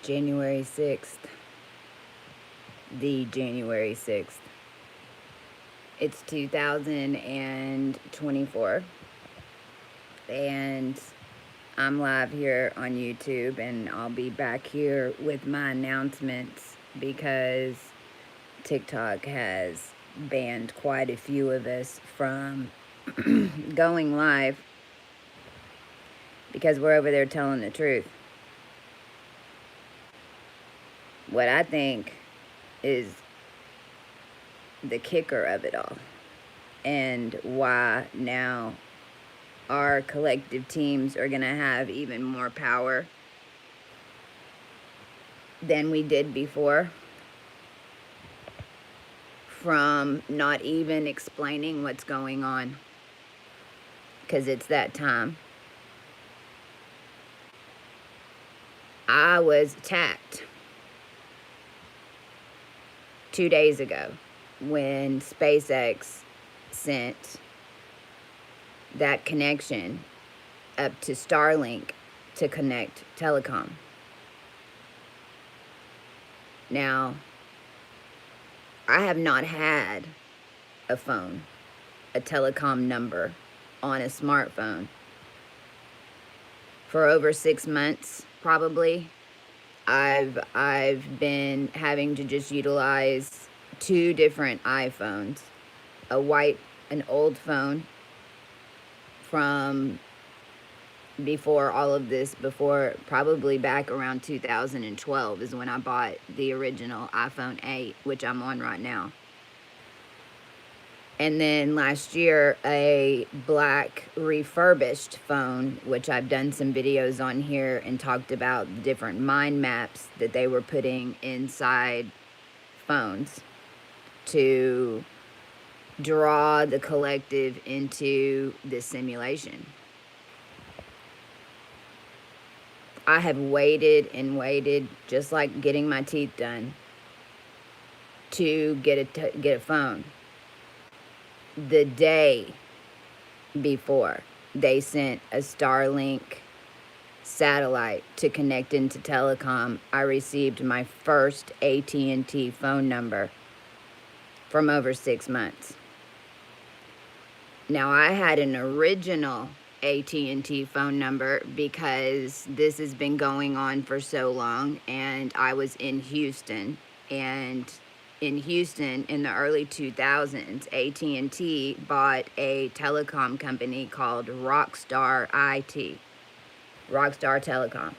January 6th. The January 6th. It's 2024. And I'm live here on YouTube, and I'll be back here with my announcements because TikTok has banned quite a few of us from going live because we're over there telling the truth. What I think is the kicker of it all, and why now our collective teams are going to have even more power than we did before, from not even explaining what's going on, because it's that time. I was attacked 2 days ago when SpaceX sent that connection up to Starlink to connect telecom. Now, I have not had a phone, a telecom number on a smartphone for over 6 months, probably. I've been having to just utilize 2 different iPhones, an old phone from before all of this, probably back around 2012 is when I bought the original iPhone 8, which I'm on right now. And then last year, a black refurbished phone, which I've done some videos on here and talked about the different mind maps that they were putting inside phones to draw the collective into this simulation. I have waited and waited, just like getting my teeth done, to get a phone. The day before they sent a Starlink satellite to connect into telecom, I received my first AT&T phone number from over 6 months. Now, I had an original AT&T phone number because this has been going on for so long, and I was in Houston, and in Houston in the early 2000s, AT&T bought a telecom company called Rockstar Telecom.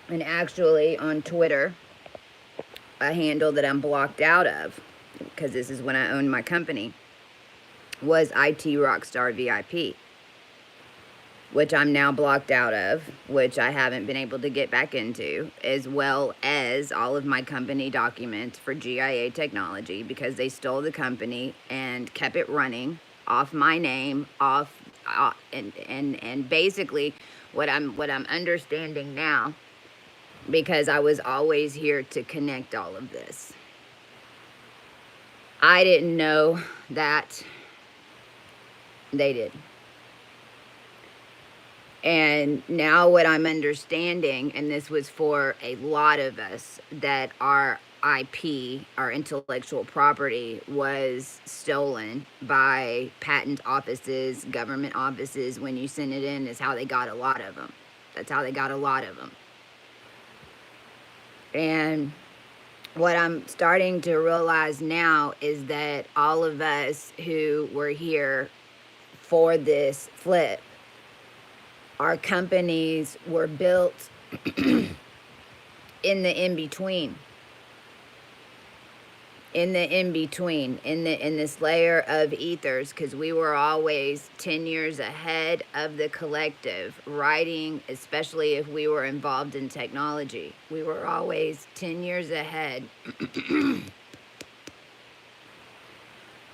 And actually on Twitter, a handle that I'm blocked out of, because this is when I owned my company, was IT Rockstar VIP, which I'm now blocked out of, which I haven't been able to get back into, as well as all of my company documents for GIA Technology, because they stole the company and kept it running off my name, and basically what I'm understanding now, because I was always here to connect all of this. I didn't know that they did. And now what I'm understanding, and this was for a lot of us, that our IP, our intellectual property, was stolen by patent offices, government offices. When you send it in, is how they got a lot of them. That's how they got a lot of them. And what I'm starting to realize now is that all of us who were here for this flip, our companies were built in the in-between. In this layer of ethers, because we were always 10 years ahead of the collective, writing, especially if we were involved in technology. We were always 10 years ahead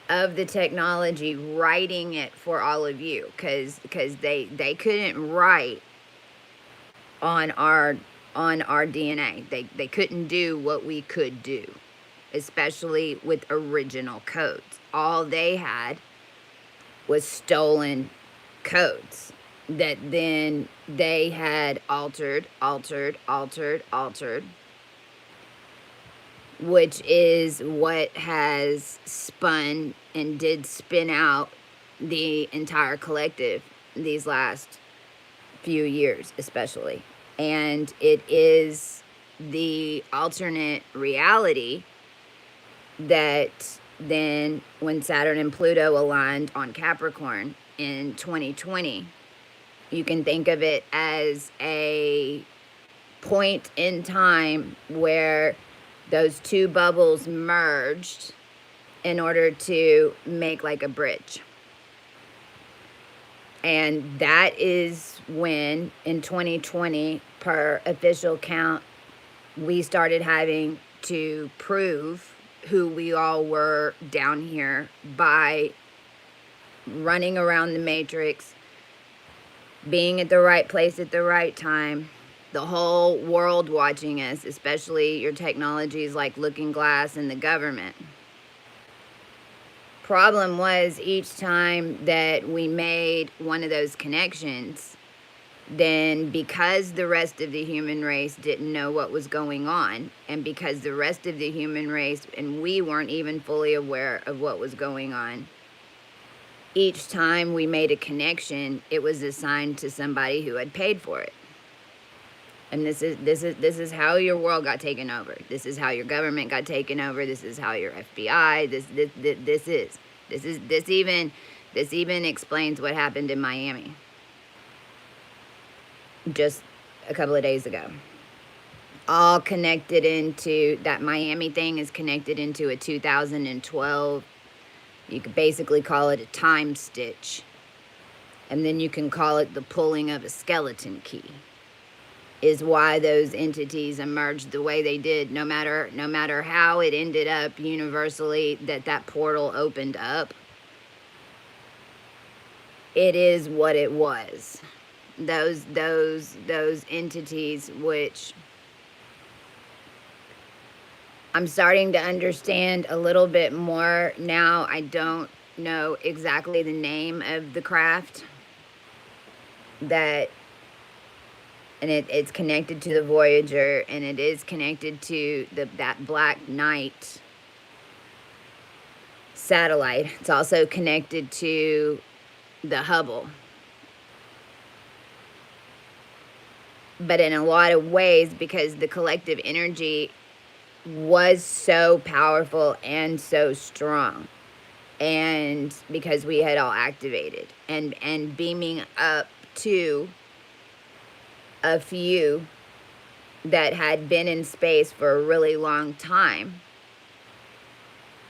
of the technology, writing it for all of you, because they couldn't write on our DNA. They couldn't do what we could do, especially with original codes. All they had was stolen codes. that then they had altered, which is what has spun and did spin out the entire collective these last few years, especially. And it is the alternate reality that then, when Saturn and Pluto aligned on Capricorn in 2020, you can think of it as a point in time where those two bubbles merged in order to make like a bridge. And that is when, in 2020, per official count, we started having to prove who we all were down here by running around the matrix, being at the right place at the right time, the whole world watching us, especially your technologies like Looking Glass and the government. Problem was, each time that we made one of those connections, then because the rest of the human race didn't know what was going on, and because the rest of the human race and we weren't even fully aware of what was going on, each time we made a connection, it was assigned to somebody who had paid for it. And this is how your world got taken over. This is how your government got taken over. This is how your FBI. This even explains what happened in Miami just a couple of days ago. All connected into that Miami thing is connected into a 2012. You could basically call it a time stitch, and then you can call it the pulling of a skeleton key. Is why those entities emerged the way they did, no matter how it ended up universally that portal opened up. It is what it was. Those entities, which I'm starting to understand a little bit more now. I don't know exactly the name of the craft that. And it's connected to the Voyager, and it is connected to that Black Knight satellite. It's also connected to the Hubble. But in a lot of ways, because the collective energy was so powerful and so strong, and because we had all activated and beaming up to a few that had been in space for a really long time.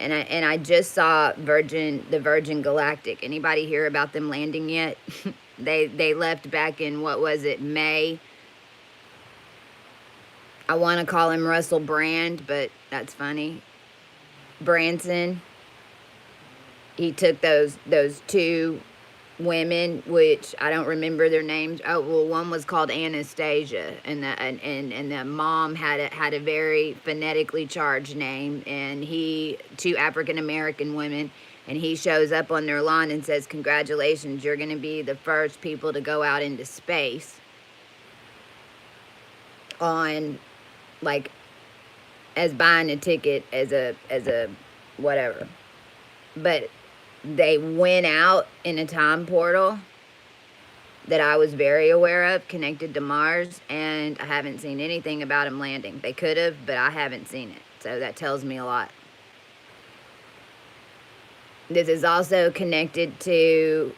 And I just saw the Virgin Galactic. Anybody hear about them landing yet? They left back in, what was it, May? I want to call him Russell Brand, but that's funny. Branson. He took those two women, which I don't remember their names. Oh, well, one was called Anastasia, and the mom had a very phonetically charged name, and two African American women, and he shows up on their lawn and says, "Congratulations, you're going to be the first people to go out into space on, like, as buying a ticket as a whatever." But they went out in a time portal that I was very aware of, connected to Mars, and I haven't seen anything about them landing. They could have, but I haven't seen it. So that tells me a lot. This is also connected to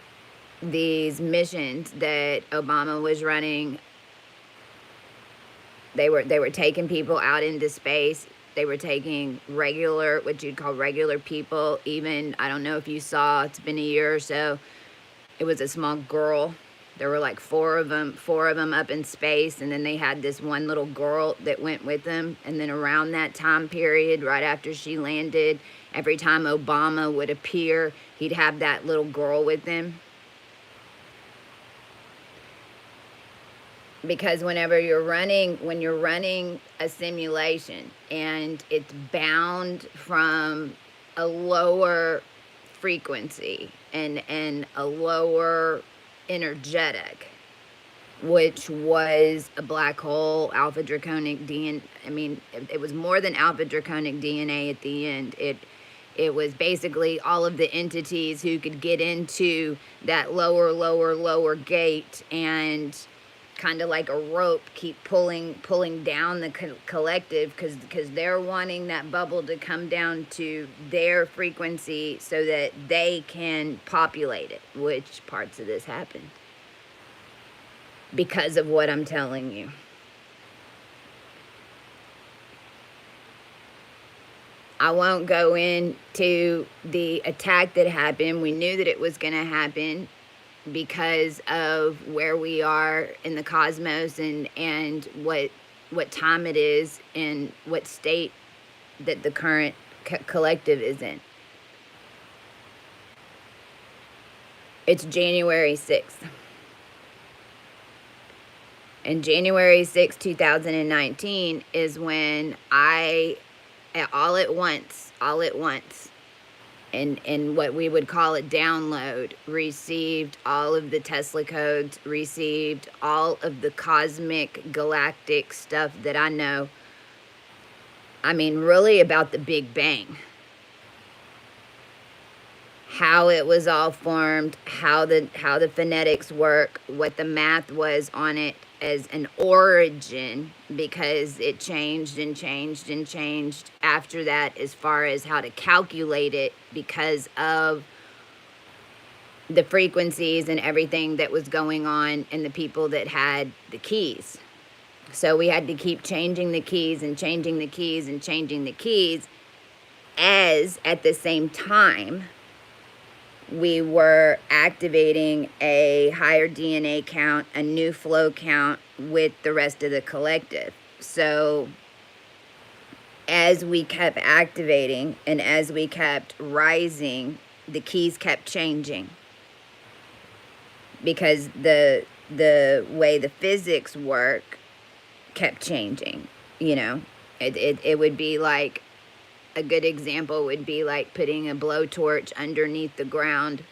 these missions that Obama was running. They were taking people out into space. They were taking regular, what you'd call regular people. Even, I don't know if you saw, it's been a year or so, it was a small girl. There were like four of them up in space, and then they had this one little girl that went with them. And then around that time period, right after she landed, every time Obama would appear, he'd have that little girl with him. Because when you're running a simulation and it's bound from a lower frequency and a lower energetic, which was a black hole, alpha draconic DNA. I mean, it was more than alpha draconic DNA at the end. It was basically all of the entities who could get into that lower gate and kind of like a rope keep pulling down the collective, because they're wanting that bubble to come down to their frequency so that they can populate it, which parts of this happened because of what I'm telling you. I won't go into the attack that happened. We knew that it was going to happen because of where we are in the cosmos and what time it is and what state that the current collective is in. It's January 6th. And January 6th, 2019 is when I, all at once, and what we would call a download, received all of the Tesla codes, received all of the cosmic galactic stuff that I know. I mean, really about the Big Bang. How it was all formed, how the phonetics work, what the math was on it as an origin, because it changed and changed and changed after that as far as how to calculate it because of the frequencies and everything that was going on and the people that had the keys. So we had to keep changing the keys and changing the keys and changing the keys, as at the same time we were activating a higher DNA count, a new flow count with the rest of the collective. So as we kept activating and as we kept rising, the keys kept changing, because the way the physics work kept changing. You know, it would be like, a good example would be like putting a blowtorch underneath the ground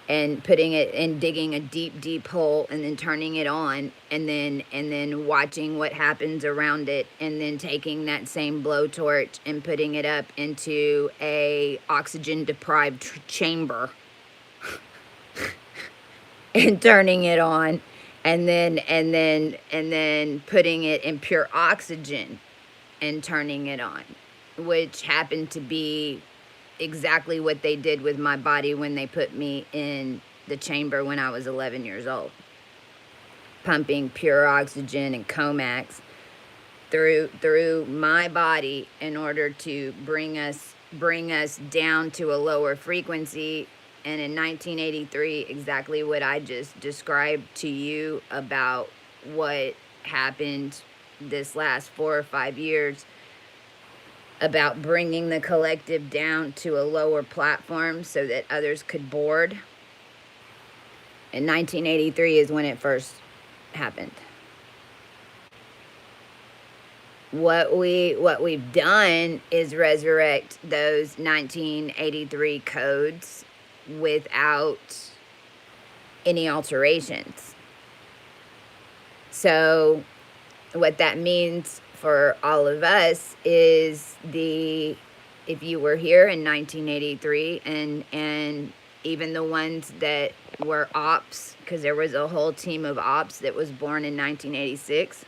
and putting it and digging a deep hole and then turning it on and then watching what happens around it, and then taking that same blowtorch and putting it up into a oxygen deprived chamber and turning it on, and then putting it in pure oxygen and turning it on, which happened to be exactly what they did with my body when they put me in the chamber when I was 11 years old. Pumping pure oxygen and Comax through my body in order to bring us down to a lower frequency. And in 1983, exactly what I just described to you about what happened this last 4 or 5 years, about bringing the collective down to a lower platform so that others could board. In 1983 is when it first happened. What we've done is resurrect those 1983 codes without any alterations. So what that means for all of us is, if you were here in 1983 and even the ones that were ops, because there was a whole team of ops that was born in 1986.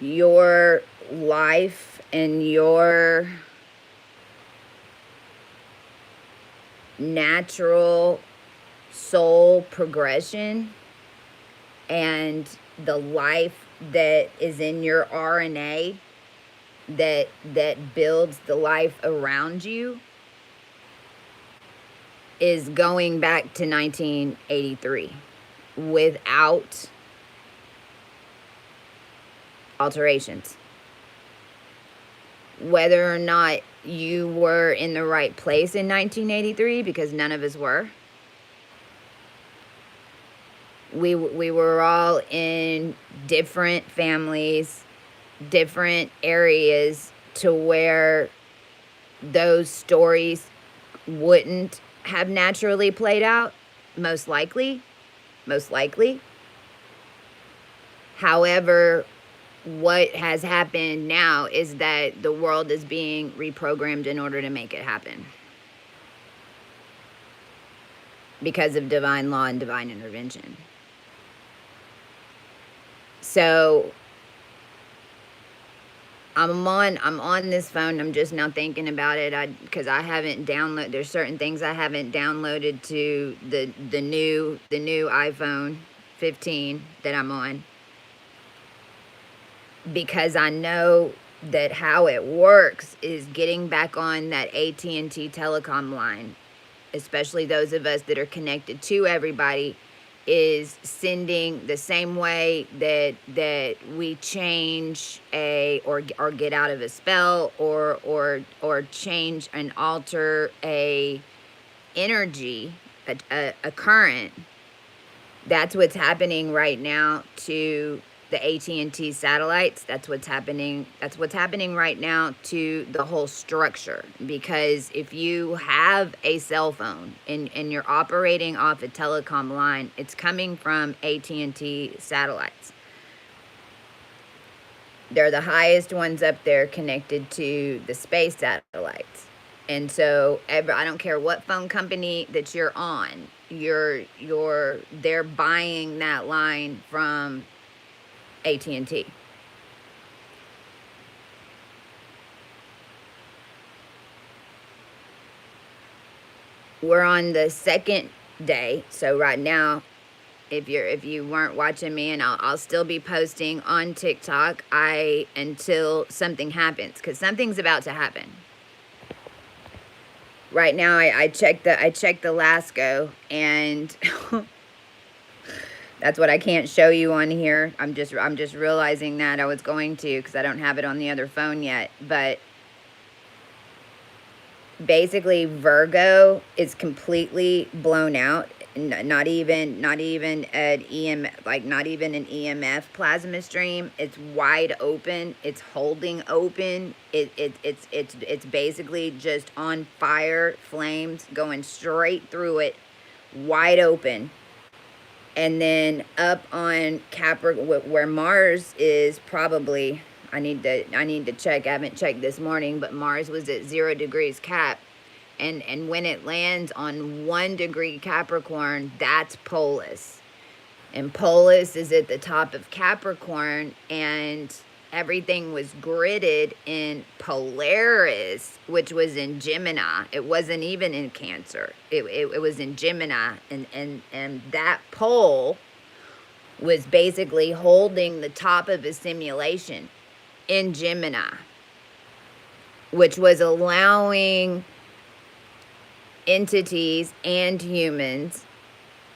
Your life and your natural soul progression and the life that is in your RNA that builds the life around you is going back to 1983 without alterations. Whether or not you were in the right place in 1983, because none of us were. We were all in different families, different areas, to where those stories wouldn't have naturally played out, most likely. Most likely. However, what has happened now is that the world is being reprogrammed in order to make it happen because of divine law and divine intervention. So I'm on this phone. I'm just now thinking about it. Because I haven't downloaded. There's certain things I haven't downloaded to the new iPhone 15 that I'm on, because I know that how it works is getting back on that AT&T telecom line, especially those of us that are connected to everybody, is sending the same way that we change or get out of a spell or change and alter a energy, a current. That's what's happening right now to the AT&T satellites. That's what's happening right now to the whole structure. Because if you have a cell phone and you're operating off a telecom line, it's coming from AT&T satellites. They're the highest ones up there connected to the space satellites. And so I don't care what phone company that you're on, they're buying that line from AT&T. We're on the second day, so right now, if you weren't watching me, and I'll still be posting on TikTok, until something happens, because something's about to happen. Right now, I checked the Lasco, and that's what I can't show you on here. I'm just realizing that I was going to, because I don't have it on the other phone yet. But basically, Virgo is completely blown out. Not even an EMF plasma stream. It's wide open. It's holding open. It's basically just on fire, flames going straight through it, wide open. And then up on Capricorn, where Mars is probably, I need to check. I haven't checked this morning, but Mars was at 0 degrees Cap. And when it lands on 1 degree Capricorn, that's Polus. And Polus is at the top of Capricorn, and everything was gridded in Polaris, which was in Gemini. It wasn't even in Cancer. It was in Gemini. And that pole was basically holding the top of a simulation in Gemini, which was allowing entities and humans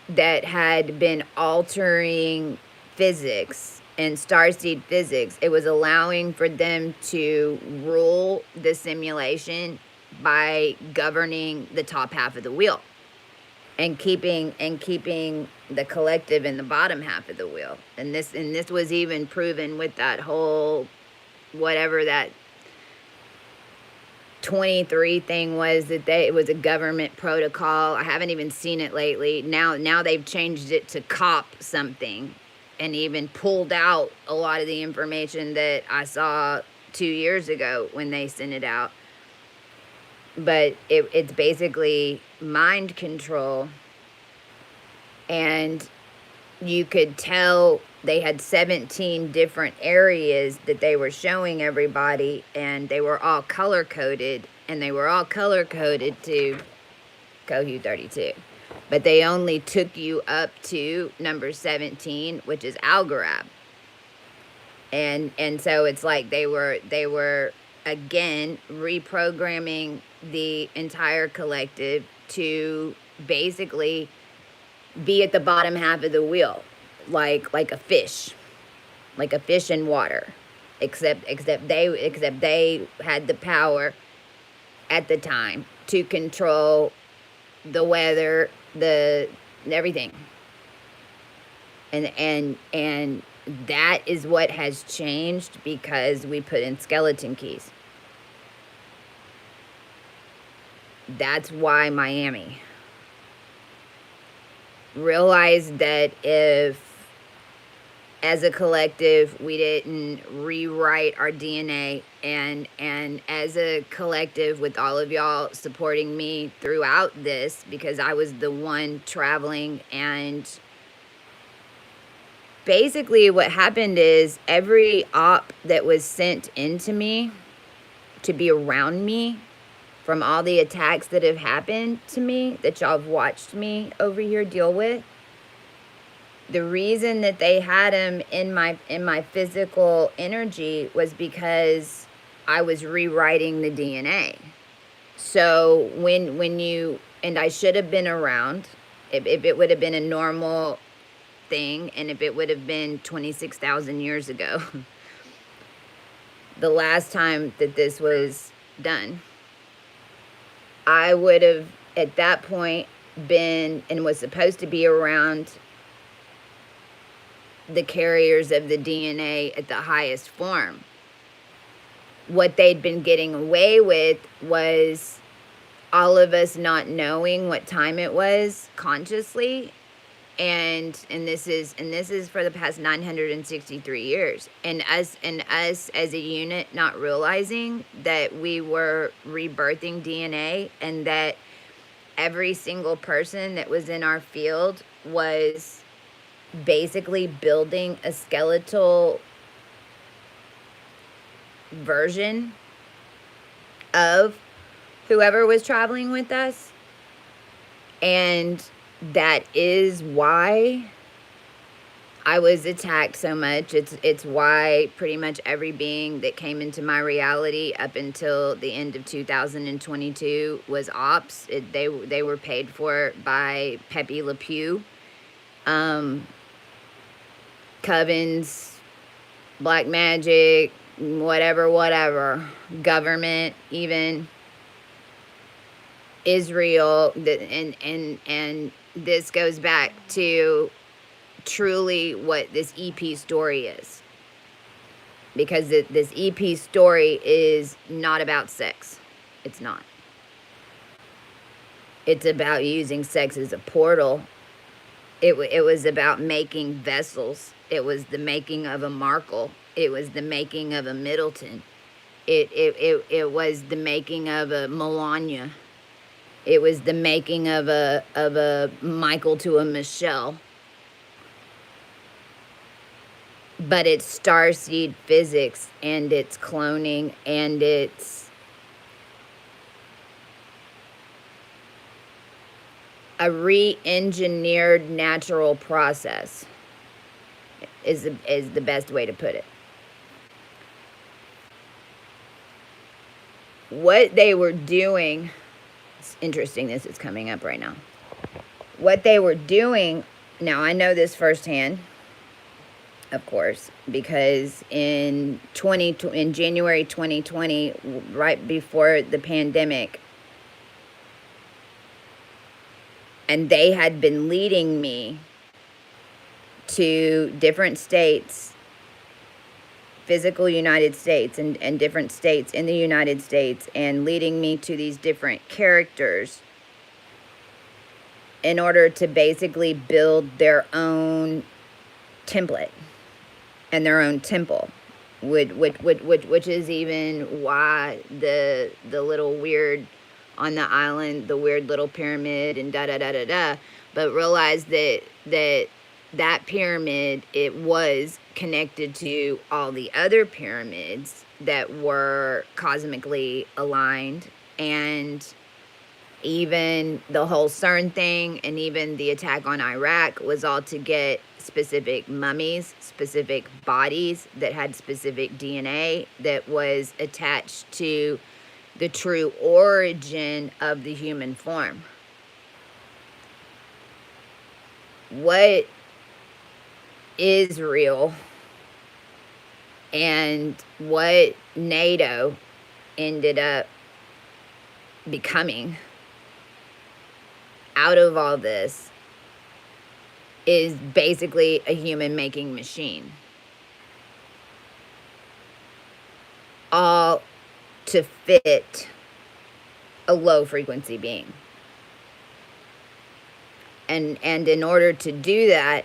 that had been altering physics and starseed physics. It was allowing for them to rule the simulation by governing the top half of the wheel and keeping the collective in the bottom half of the wheel. And this was even proven with that whole whatever that 23 thing was, that it was a government protocol. I haven't even seen it lately. Now they've changed it to COP something, and even pulled out a lot of the information that I saw 2 years ago when they sent it out. But it's basically mind control, and you could tell they had 17 different areas that they were showing everybody, and they were all color-coded, and they were all color-coded to Cohu 32. But they only took you up to number 17, which is Algorab. And so it's like they were again reprogramming the entire collective to basically be at the bottom half of the wheel, like a fish in water, except they had the power at the time to control the weather, everything, and that is what has changed, because we put in skeleton keys. That's why Miami. realized that if, as a collective, we didn't rewrite our DNA, and as a collective, with all of y'all supporting me throughout this, because I was the one traveling, and basically what happened is every op that was sent into me to be around me from all the attacks that have happened to me, that y'all have watched me over here deal with, the reason that they had him in my physical energy was because I was rewriting the DNA. So when you, and I should have been around, if it would have been a normal thing, and if it would have been 26,000 years ago, the last time that this was done, I would have at that point been and was supposed to be around the carriers of the DNA at the highest form. What they'd been getting away with was all of us not knowing what time it was consciously, and this is for the past 963 years, and us as a unit not realizing that we were rebirthing DNA, and that every single person that was in our field was basically building a skeletal version of whoever was traveling with us. And that is why I was attacked so much. It's why pretty much every being that came into my reality up until the end of 2022 was ops. They were paid for by Pepe Le Pew, covens, black magic, whatever, government, even Israel, and this goes back to truly what this EP story is. Because this EP story is not about sex. It's not. It's about using sex as a portal. It was about making vessels. It was the making of a Markle. It was the making of a Middleton. It was the making of a Melania. It was the making of a Michael to a Michelle. But it's starseed physics, and it's cloning, and it's a re-engineered natural process is the best way to put it. What they were doing, it's interesting this is coming up right now. What they were doing, now I know this firsthand, of course, because in January 2020, right before the pandemic, and they had been leading me to different states, physical United States, and different states in the United States, and leading me to these different characters in order to basically build their own template and their own temple, which is even why the little weird on the island, the weird little pyramid and da. But realize that pyramid, it was connected to all the other pyramids that were cosmically aligned, and even the whole CERN thing, and even the attack on Iraq was all to get specific mummies, specific bodies that had specific DNA that was attached to the true origin of the human form. What Israel and what NATO ended up becoming out of all this is basically a human making machine, all to fit a low frequency being. And in order to do that,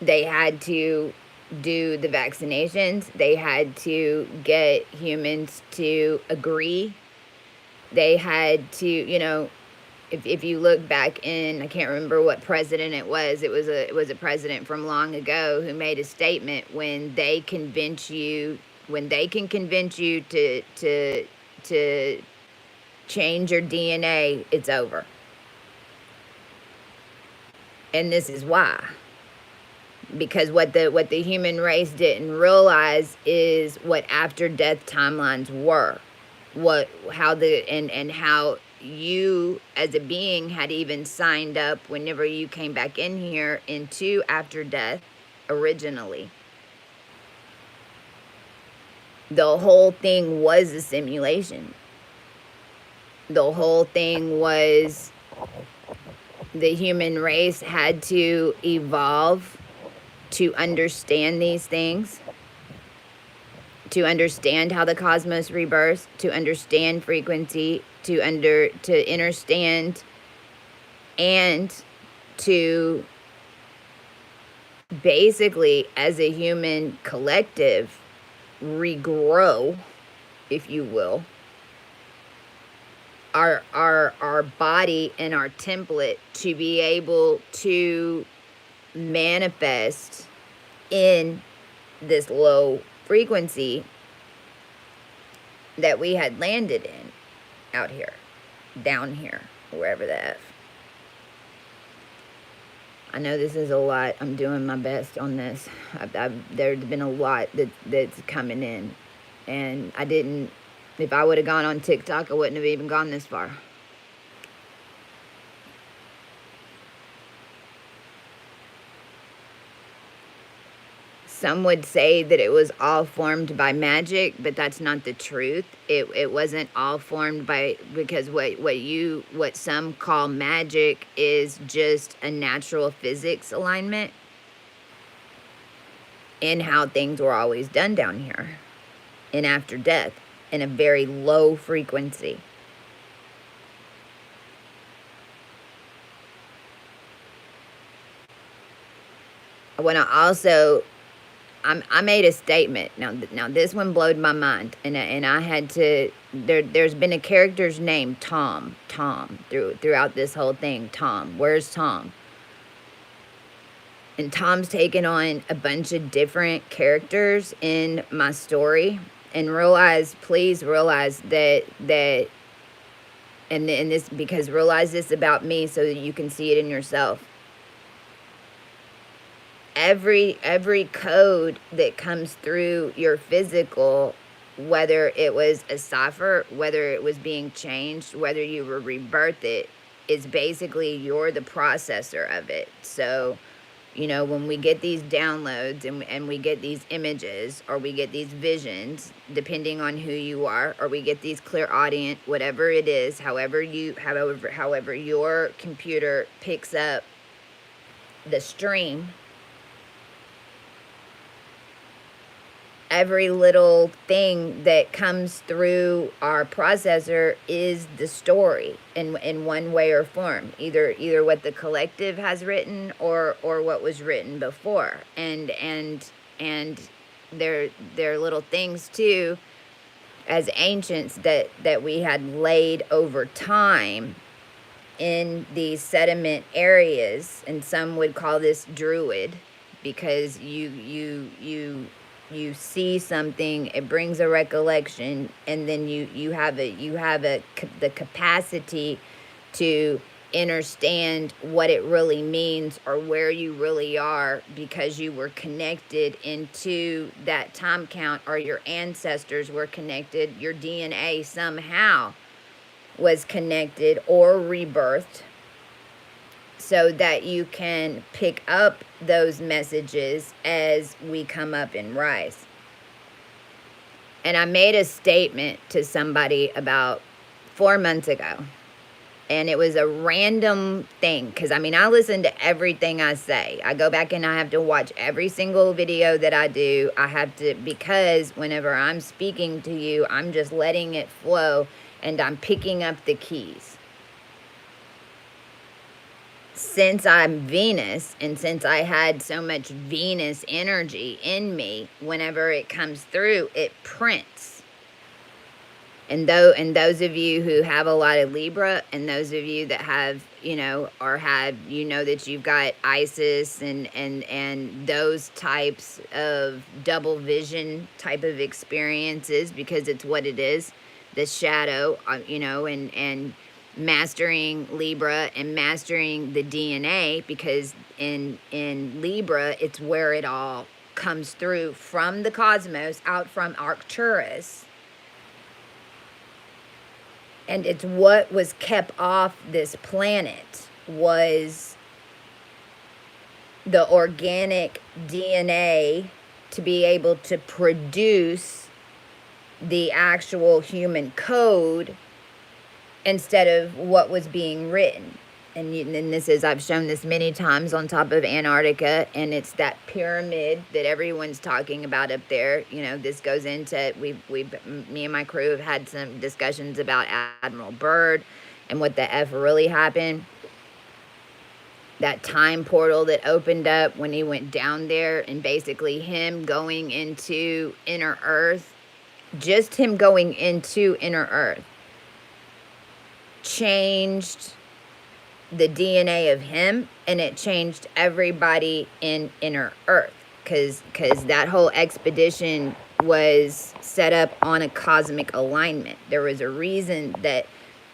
they had to do the vaccinations. They had to get humans to agree. They had to, if you look back in, I can't remember what president it was. It was a president from long ago who made a statement: when they can convince you to change your DNA, it's over. And this is why. Because what the human race didn't realize is what after death timelines were. How you as a being had even signed up whenever you came back in here into after death originally. The whole thing was a simulation. The whole thing was the human race had to evolve to understand these things, to understand how the cosmos rebirths, to understand frequency, to understand, and to basically, as a human collective, regrow, if you will, our body and our template to be able to manifest in this low frequency that we had landed in out here, down here, wherever the F. I know this is a lot. I'm doing my best on this. There's been a lot that's coming in, and I didn't, if I would have gone on TikTok, I wouldn't have even gone this far. Some would say that it was all formed by magic, but that's not the truth. It wasn't all formed by, because what some call magic is just a natural physics alignment in how things were always done down here in after death in a very low frequency. I want to also, I made a statement. Now this one blowed my mind, and I had to. There's been a character's name, Tom, throughout this whole thing. Tom, where's Tom? And Tom's taken on a bunch of different characters in my story, and please realize that, and this, because realize this about me so that you can see it in yourself. Every code that comes through your physical, whether it was a cipher, whether it was being changed, whether you were rebirthed, it is basically you're the processor of it. So, when we get these downloads and we get these images, or we get these visions, depending on who you are, or we get these clairaudient, whatever it is, however your computer picks up the stream, every little thing that comes through our processor is the story in one way or form, either what the collective has written or what was written before. And there are little things too, as ancients, that we had laid over time in these sediment areas, and some would call this druid, because you see something, it brings a recollection, and then you have the capacity to understand what it really means, or where you really are, because you were connected into that time count, or your ancestors were connected, your DNA somehow was connected or rebirthed, so that you can pick up those messages as we come up and rise. And I made a statement to somebody about 4 months ago, and it was a random thing, because I listen to everything I say. I go back and I have to watch every single video that I do. I have to, because whenever I'm speaking to you, I'm just letting it flow, and I'm picking up the keys. since I'm Venus, and since I had so much Venus energy in me, whenever it comes through, it prints. And those of you who have a lot of Libra, and those of you that have, or had, that you've got Isis and those types of double vision type of experiences, because it's what it is, the shadow, and mastering Libra and mastering the DNA, because in Libra, it's where it all comes through from the cosmos, out from Arcturus. And it's what was kept off this planet was the organic DNA to be able to produce the actual human code instead of what was being written. And this is, I've shown this many times on top of Antarctica, and it's that pyramid that everyone's talking about up there. This goes into, me and my crew have had some discussions about Admiral Byrd and what the F really happened. That time portal that opened up when he went down there, and basically him going into inner Earth, just him going into inner Earth, changed the DNA of him, and it changed everybody in inner Earth, because that whole expedition was set up on a cosmic alignment. There was a reason that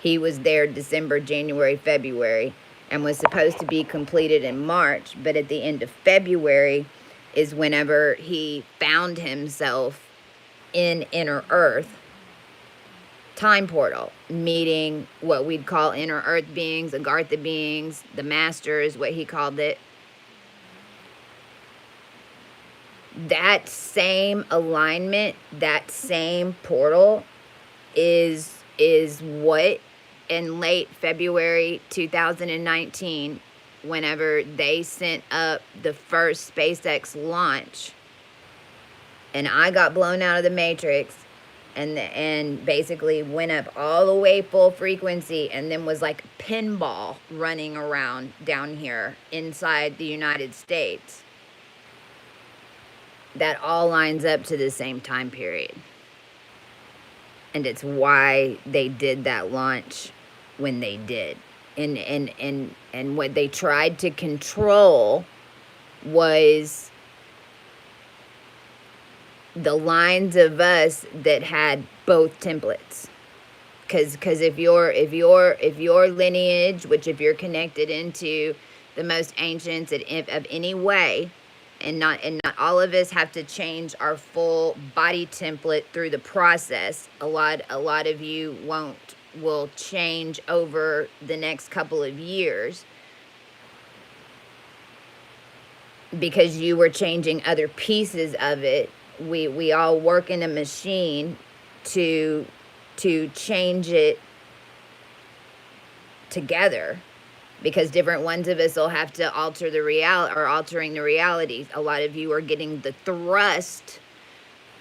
he was there December, January, February, and was supposed to be completed in March, but at the end of February is whenever he found himself in inner Earth time portal, meeting what we'd call inner Earth beings, Agartha beings, the masters, what he called it. That same alignment, that same portal is what in late February 2019, whenever they sent up the first SpaceX launch, and I got blown out of the matrix, and basically went up all the way full frequency, and then was like a pinball running around down here inside the United States. That all lines up to the same time period. And it's why they did that launch when they did. And what they tried to control was the lines of us that had both templates, because if your lineage, which if you're connected into the most ancients of any way, and not all of us have to change our full body template through the process. A lot of you will change over the next couple of years, because you were changing other pieces of it. We all work in a machine to change it together, because different ones of us will have to alter the altering the realities. A lot of you are getting the thrust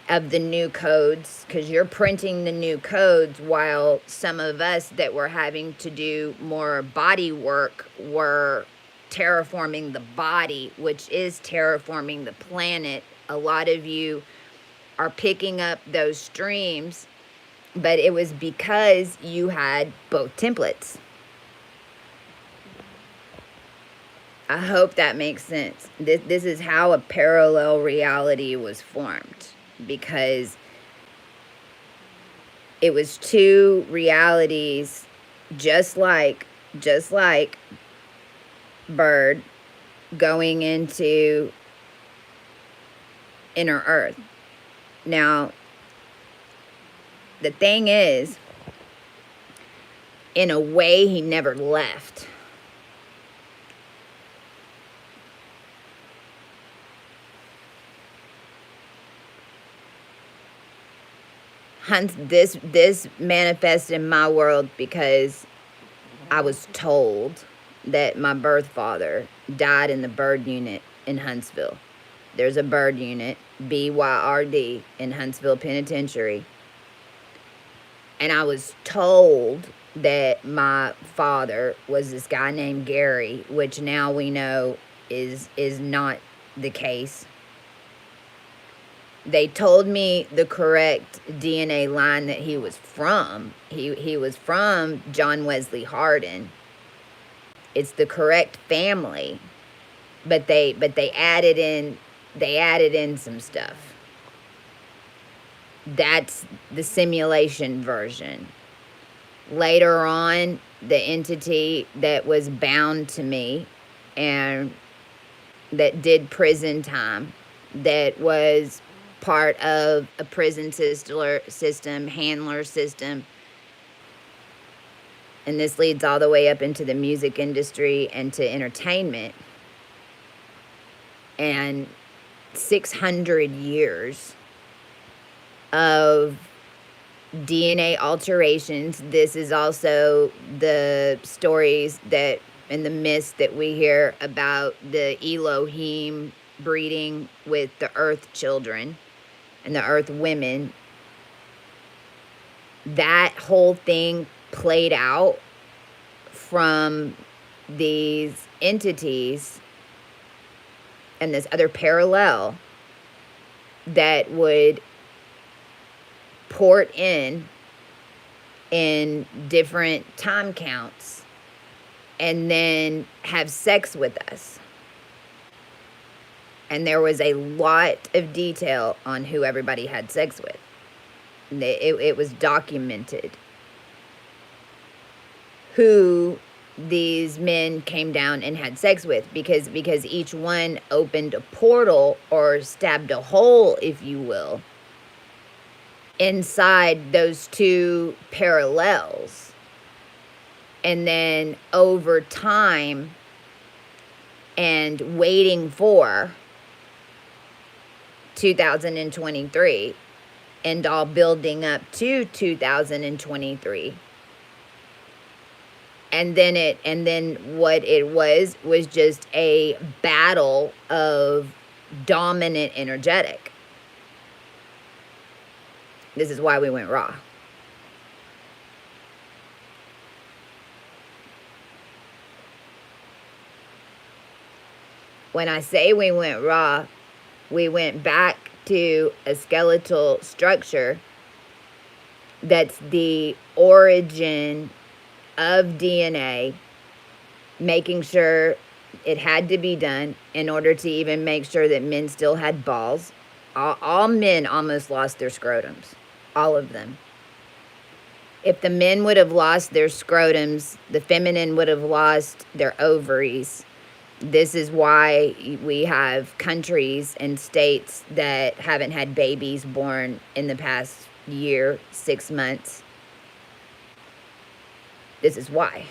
of the new codes, because you're printing the new codes, while some of us that were having to do more body work were terraforming the body, which is terraforming the planet. A lot of you are picking up those streams, but it was because you had both templates. I hope that makes sense. This is how a parallel reality was formed, because it was two realities, just like Bird going into inner Earth. Now, the thing is, in a way, he never left. This manifests in my world because I was told that my birth father died in the bird unit in Huntsville. There's a bird unit, BYRD, in Huntsville Penitentiary. And I was told that my father was this guy named Gary, which now we know is not the case. They told me the correct DNA line that he was from. He was from John Wesley Hardin. It's the correct family, but they added in some stuff. That's the simulation version. Later on, the entity that was bound to me and that did prison time, that was part of a prison system, handler system, and this leads all the way up into the music industry and to entertainment, and 600 years of DNA alterations. This is also the stories that and the myths that we hear about the Elohim breeding with the earth children and the earth women. That whole thing played out from these entities and this other parallel that would port in different time counts and then have sex with us. And there was a lot of detail on who everybody had sex with. It was documented who these men came down and had sex with, because each one opened a portal or stabbed a hole, if you will, inside those two parallels. And then over time and waiting for 2023 and all building up to 2023. And then what it was just a battle of dominant energetic. This is why we went raw. When I say we went raw, we went back to a skeletal structure that's the origin of DNA, making sure it had to be done in order to even make sure that men still had balls. All men almost lost their scrotums. All of them. If the men would have lost their scrotums, the feminine would have lost their ovaries. This is why we have countries and states that haven't had babies born in the past year, 6 months. This is why.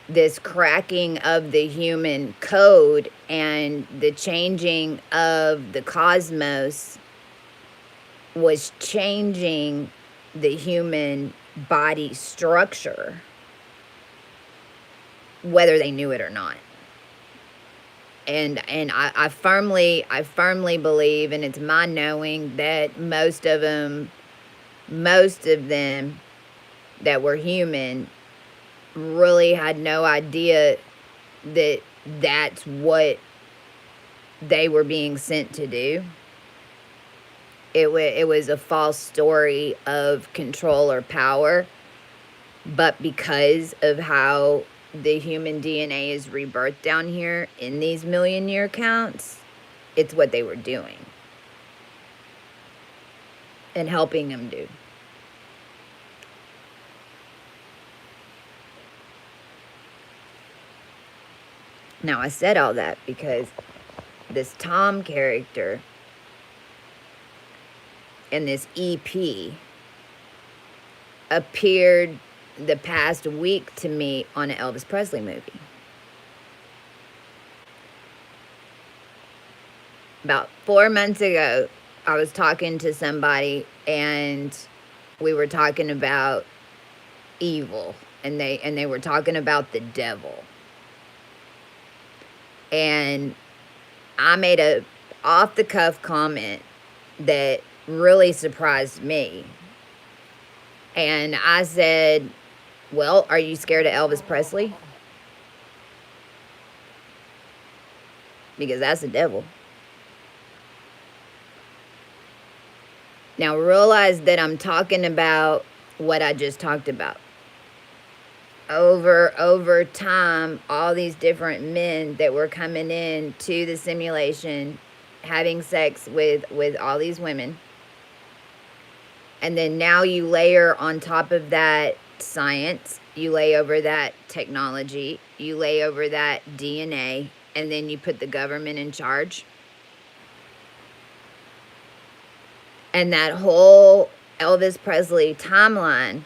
This cracking of the human code and the changing of the cosmos was changing the human body structure, whether they knew it or not. And I firmly believe, and it's my knowing, that most of them that were human really had no idea that that's what they were being sent to do. It was a false story of control or power, but because of how the human DNA is rebirthed down here in these million-year counts, it's what they were doing and helping them do. Now, I said all that because this Tom character in this EP appeared the past week to me on an Elvis Presley movie. About 4 months ago, I was talking to somebody and we were talking about evil, and they were talking about the devil. And I made a off-the-cuff comment that really surprised me. And I said, well, are you scared of Elvis Presley? Because that's the devil. Now realize that I'm talking about what I just talked about. Over time, all these different men that were coming in to the simulation, having sex with all these women. And then now you layer on top of that science, you lay over that technology, you lay over that DNA, and then you put the government in charge. And that whole Elvis Presley timeline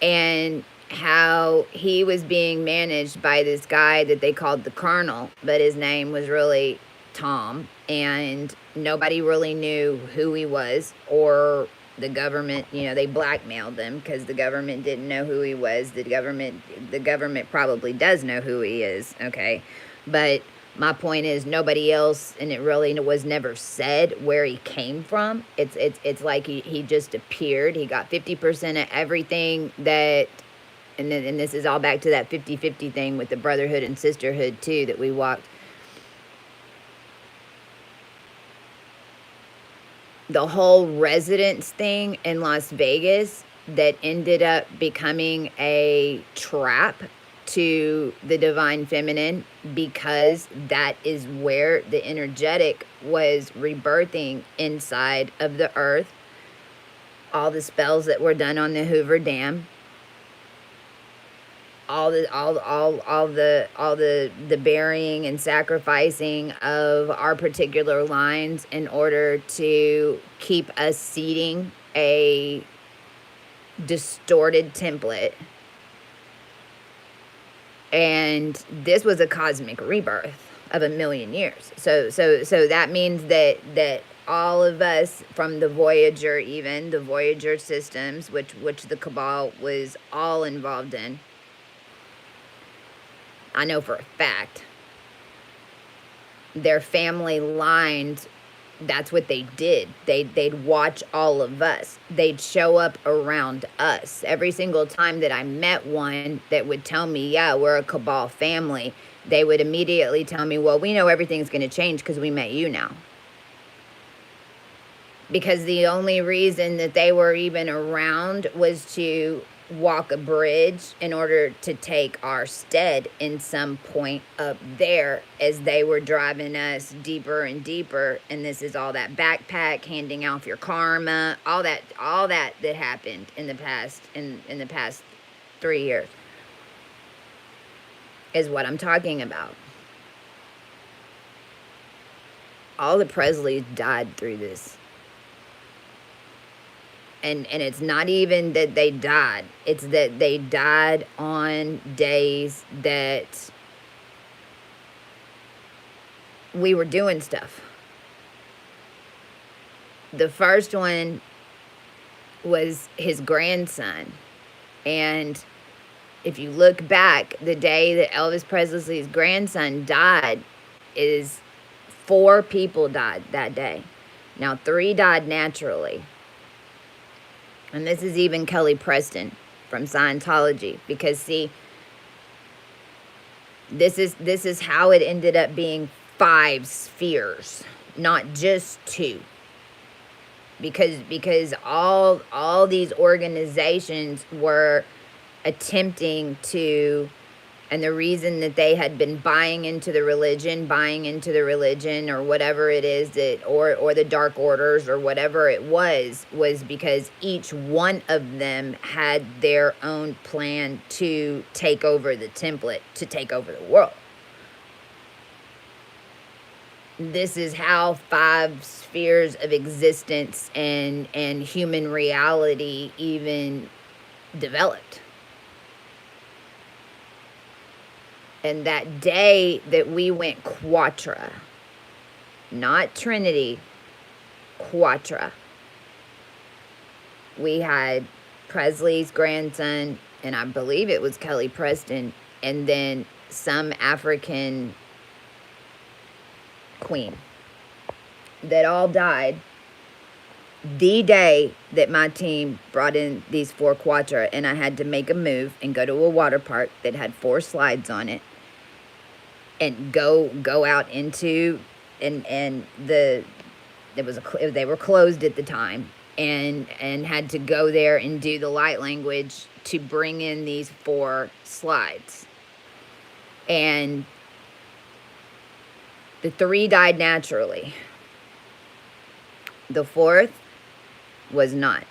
and how he was being managed by this guy that they called the Colonel, but his name was really Tom, and nobody really knew who he was, or the government, they blackmailed them because the government didn't know who he was. The government probably does know who he is, okay? But my point is, nobody else, and it really was never said where he came from. It's like he just appeared. He got 50% of everything that, and this is all back to that 50-50 thing with the brotherhood and sisterhood too that we walked. The whole residence thing in Las Vegas that ended up becoming a trap to the divine feminine, because that is where the energetic was rebirthing inside of the earth. All the spells that were done on the Hoover Dam, all the burying and sacrificing of our particular lines in order to keep us seeding a distorted template. And this was a cosmic rebirth of 1,000,000 years. So that means that all of us, from the Voyager, even the Voyager systems, which the Cabal was all involved in, I know for a fact, their family lines, that's what they did. They'd watch all of us. They'd show up around us. Every single time that I met one that would tell me, yeah, we're a Cabal family, they would immediately tell me, well, we know everything's going to change because we met you now. Because the only reason that they were even around was to walk a bridge in order to take our stead in some point up there as they were driving us deeper and deeper. And this is all that backpack, handing off your karma, all that happened in the past, in the past 3 years is what I'm talking about. All the Presleys died through this. And it's not even that they died. It's that they died on days that we were doing stuff. The first one was his grandson. And if you look back, the day that Elvis Presley's grandson died is 4 people died that day. Now 3 died naturally. And this is even Kelly Preston from Scientology, because see, this is how it ended up being 5 spheres, not just 2. Because all these organizations were attempting to, and the reason that they had been buying into the religion, or whatever it is, that or the dark orders or whatever it was because each one of them had their own plan to take over the template, to take over the world. This is how 5 spheres of existence and human reality even developed. And that day that we went Quatra, not Trinity, Quatra, we had Presley's grandson, and I believe it was Kelly Preston, and then some African queen that all died the day that my team brought in these 4 Quattro, and I had to make a move and go to a water park that had 4 slides on it, and go out into, and they were closed at the time, and had to go there and do the light language to bring in these 4 slides. And the 3 died naturally. The 4th was not.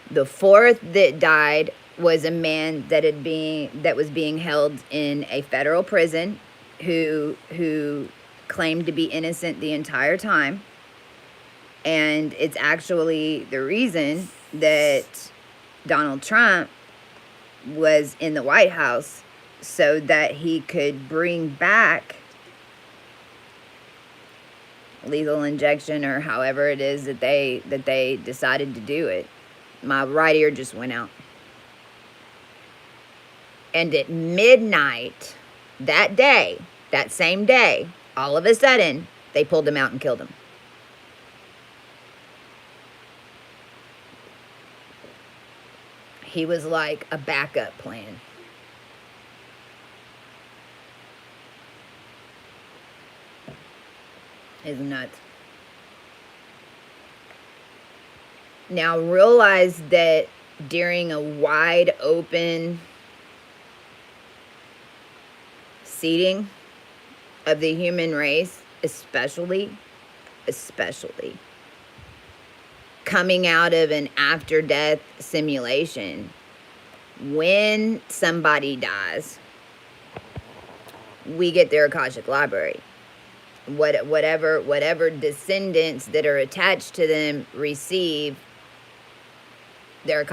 The 4th that died was a man that was being held in a federal prison, who claimed to be innocent the entire time. And it's actually the reason that Donald Trump was in the White House, so that he could bring back lethal injection, or however it is that they decided to do it. My right ear just went out. And at midnight that day, that same day, all of a sudden, they pulled him out and killed him. He was like a backup plan. It's nuts. Now realize that during a wide open seating of the human race, especially coming out of an after-death simulation, when somebody dies, we get their Akashic library. Whatever descendants that are attached to them receive their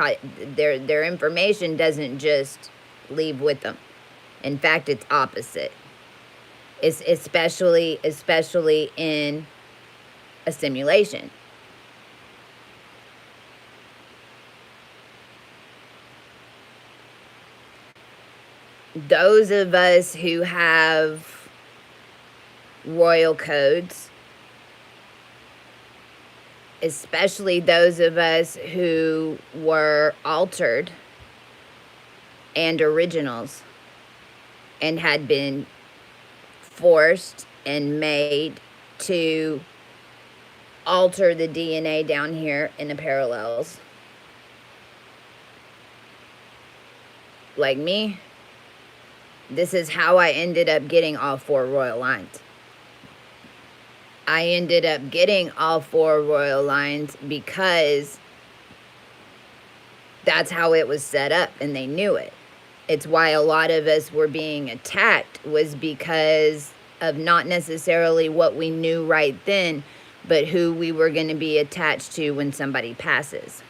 information, doesn't just leave with them. In fact, it's opposite. It's especially in a simulation. Those of us who have royal codes, especially those of us who were altered and originals and had been forced and made to alter the DNA down here in the parallels, like me, this is how I ended up getting all 4 royal lines. I ended up getting all 4 royal lines because that's how it was set up, and they knew it. It's why a lot of us were being attacked, was because of not necessarily what we knew right then, but who we were going to be attached to when somebody passes.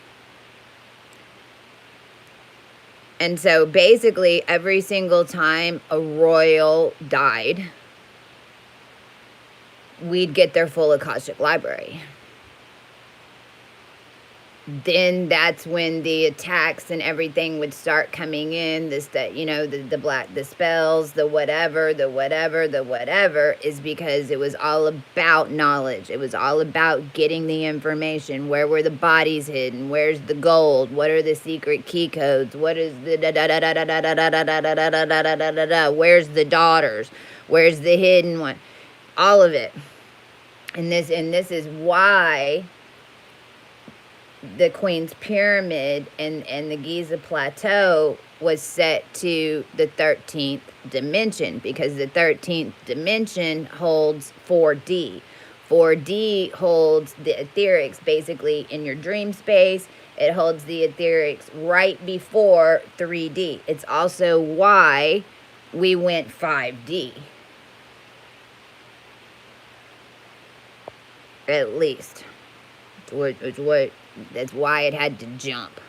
And so basically every single time a royal died, we'd get their full Akashic library. Then that's when the attacks and everything would start coming in. The spells, the whatever, is because it was all about knowledge. It was all about getting the information. Where were the bodies hidden? Where's the gold? What are the secret key codes? What is the Where's the daughters? Where's the hidden one? All of it. And this is why the Queen's Pyramid and the Giza Plateau was set to the 13th dimension, because the 13th dimension holds 4D. 4D holds the etherics basically in your dream space. It holds the etherics right before 3D. It's also why we went 5D. At least. That's why it had to jump.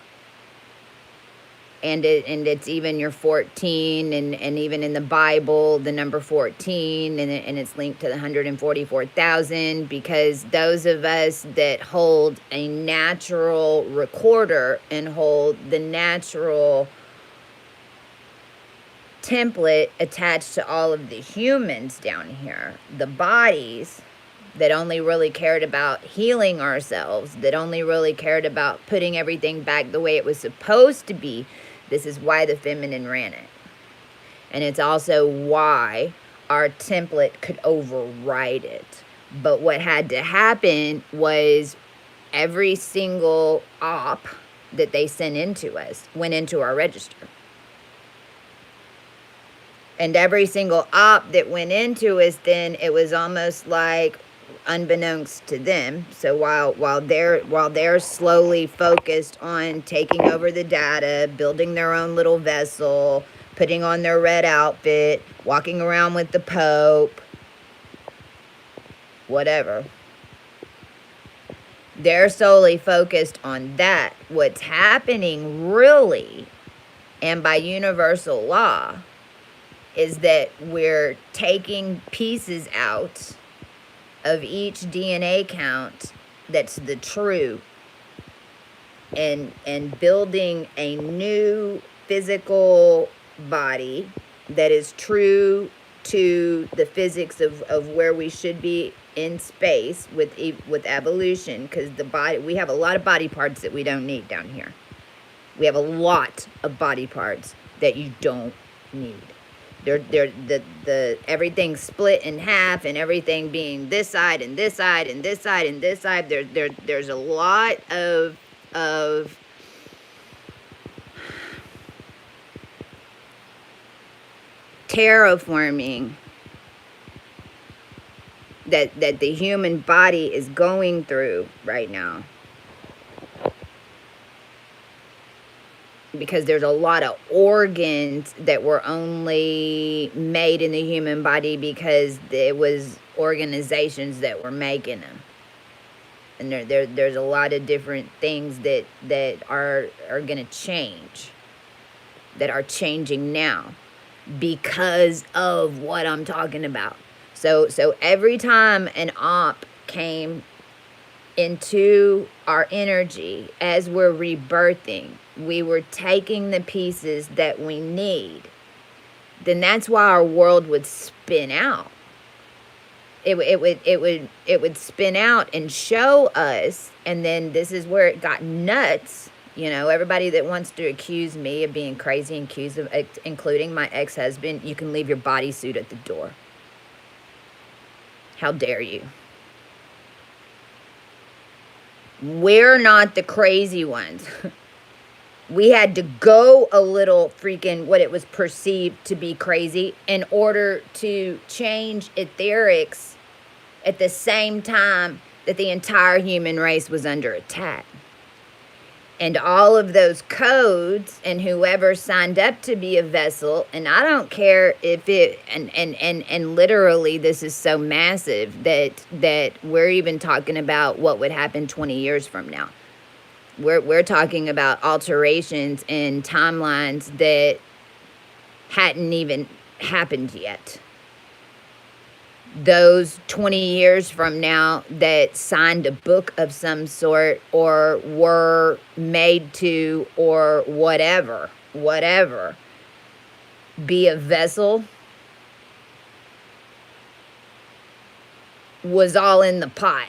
And it's even your 14, and even in the Bible, the number 14, and it's linked to the 144,000, because those of us that hold a natural recorder and hold the natural template attached to all of the humans down here, the bodies, that only really cared about healing ourselves, that only really cared about putting everything back the way it was supposed to be. This is why the feminine ran it. And it's also why our template could override it. But what had to happen was every single op that they sent into us went into our register. And every single op that went into us, then it was almost like unbeknownst to them. So while they're slowly focused on taking over the data, building their own little vessel, putting on their red outfit, walking around with the Pope, whatever. They're solely focused on that. What's happening really, and by universal law, is that we're taking pieces out of each DNA count that's the true, and building a new physical body that is true to the physics of where we should be in space with evolution, because the body, we have a lot of body parts that we don't need down here. We have a lot of body parts that you don't need. The everything's split in half, and everything being this side and this side and this side and this side. There's a lot of terraforming that the human body is going through right now. Because there's a lot of organs that were only made in the human body because it was organizations that were making them. And there's a lot of different things that are going to change, that are changing now because of what I'm talking about. So every time an op came into our energy as we're rebirthing, we were taking the pieces that we need. Then that's why our world would spin out. It would spin out and show us, and then this is where it got nuts. You know, everybody that wants to accuse me of being crazy, including my ex-husband, you can leave your bodysuit at the door. How dare you? We're not the crazy ones. We had to go a little freaking what it was perceived to be crazy in order to change etherics at the same time that the entire human race was under attack. And all of those codes, and whoever signed up to be a vessel, and I don't care if it, and literally this is so massive that we're even talking about what would happen 20 years from now. We're talking about alterations in timelines that hadn't even happened yet. Those 20 years from now that signed a book of some sort, or were made to, or whatever, be a vessel, was all in the pot.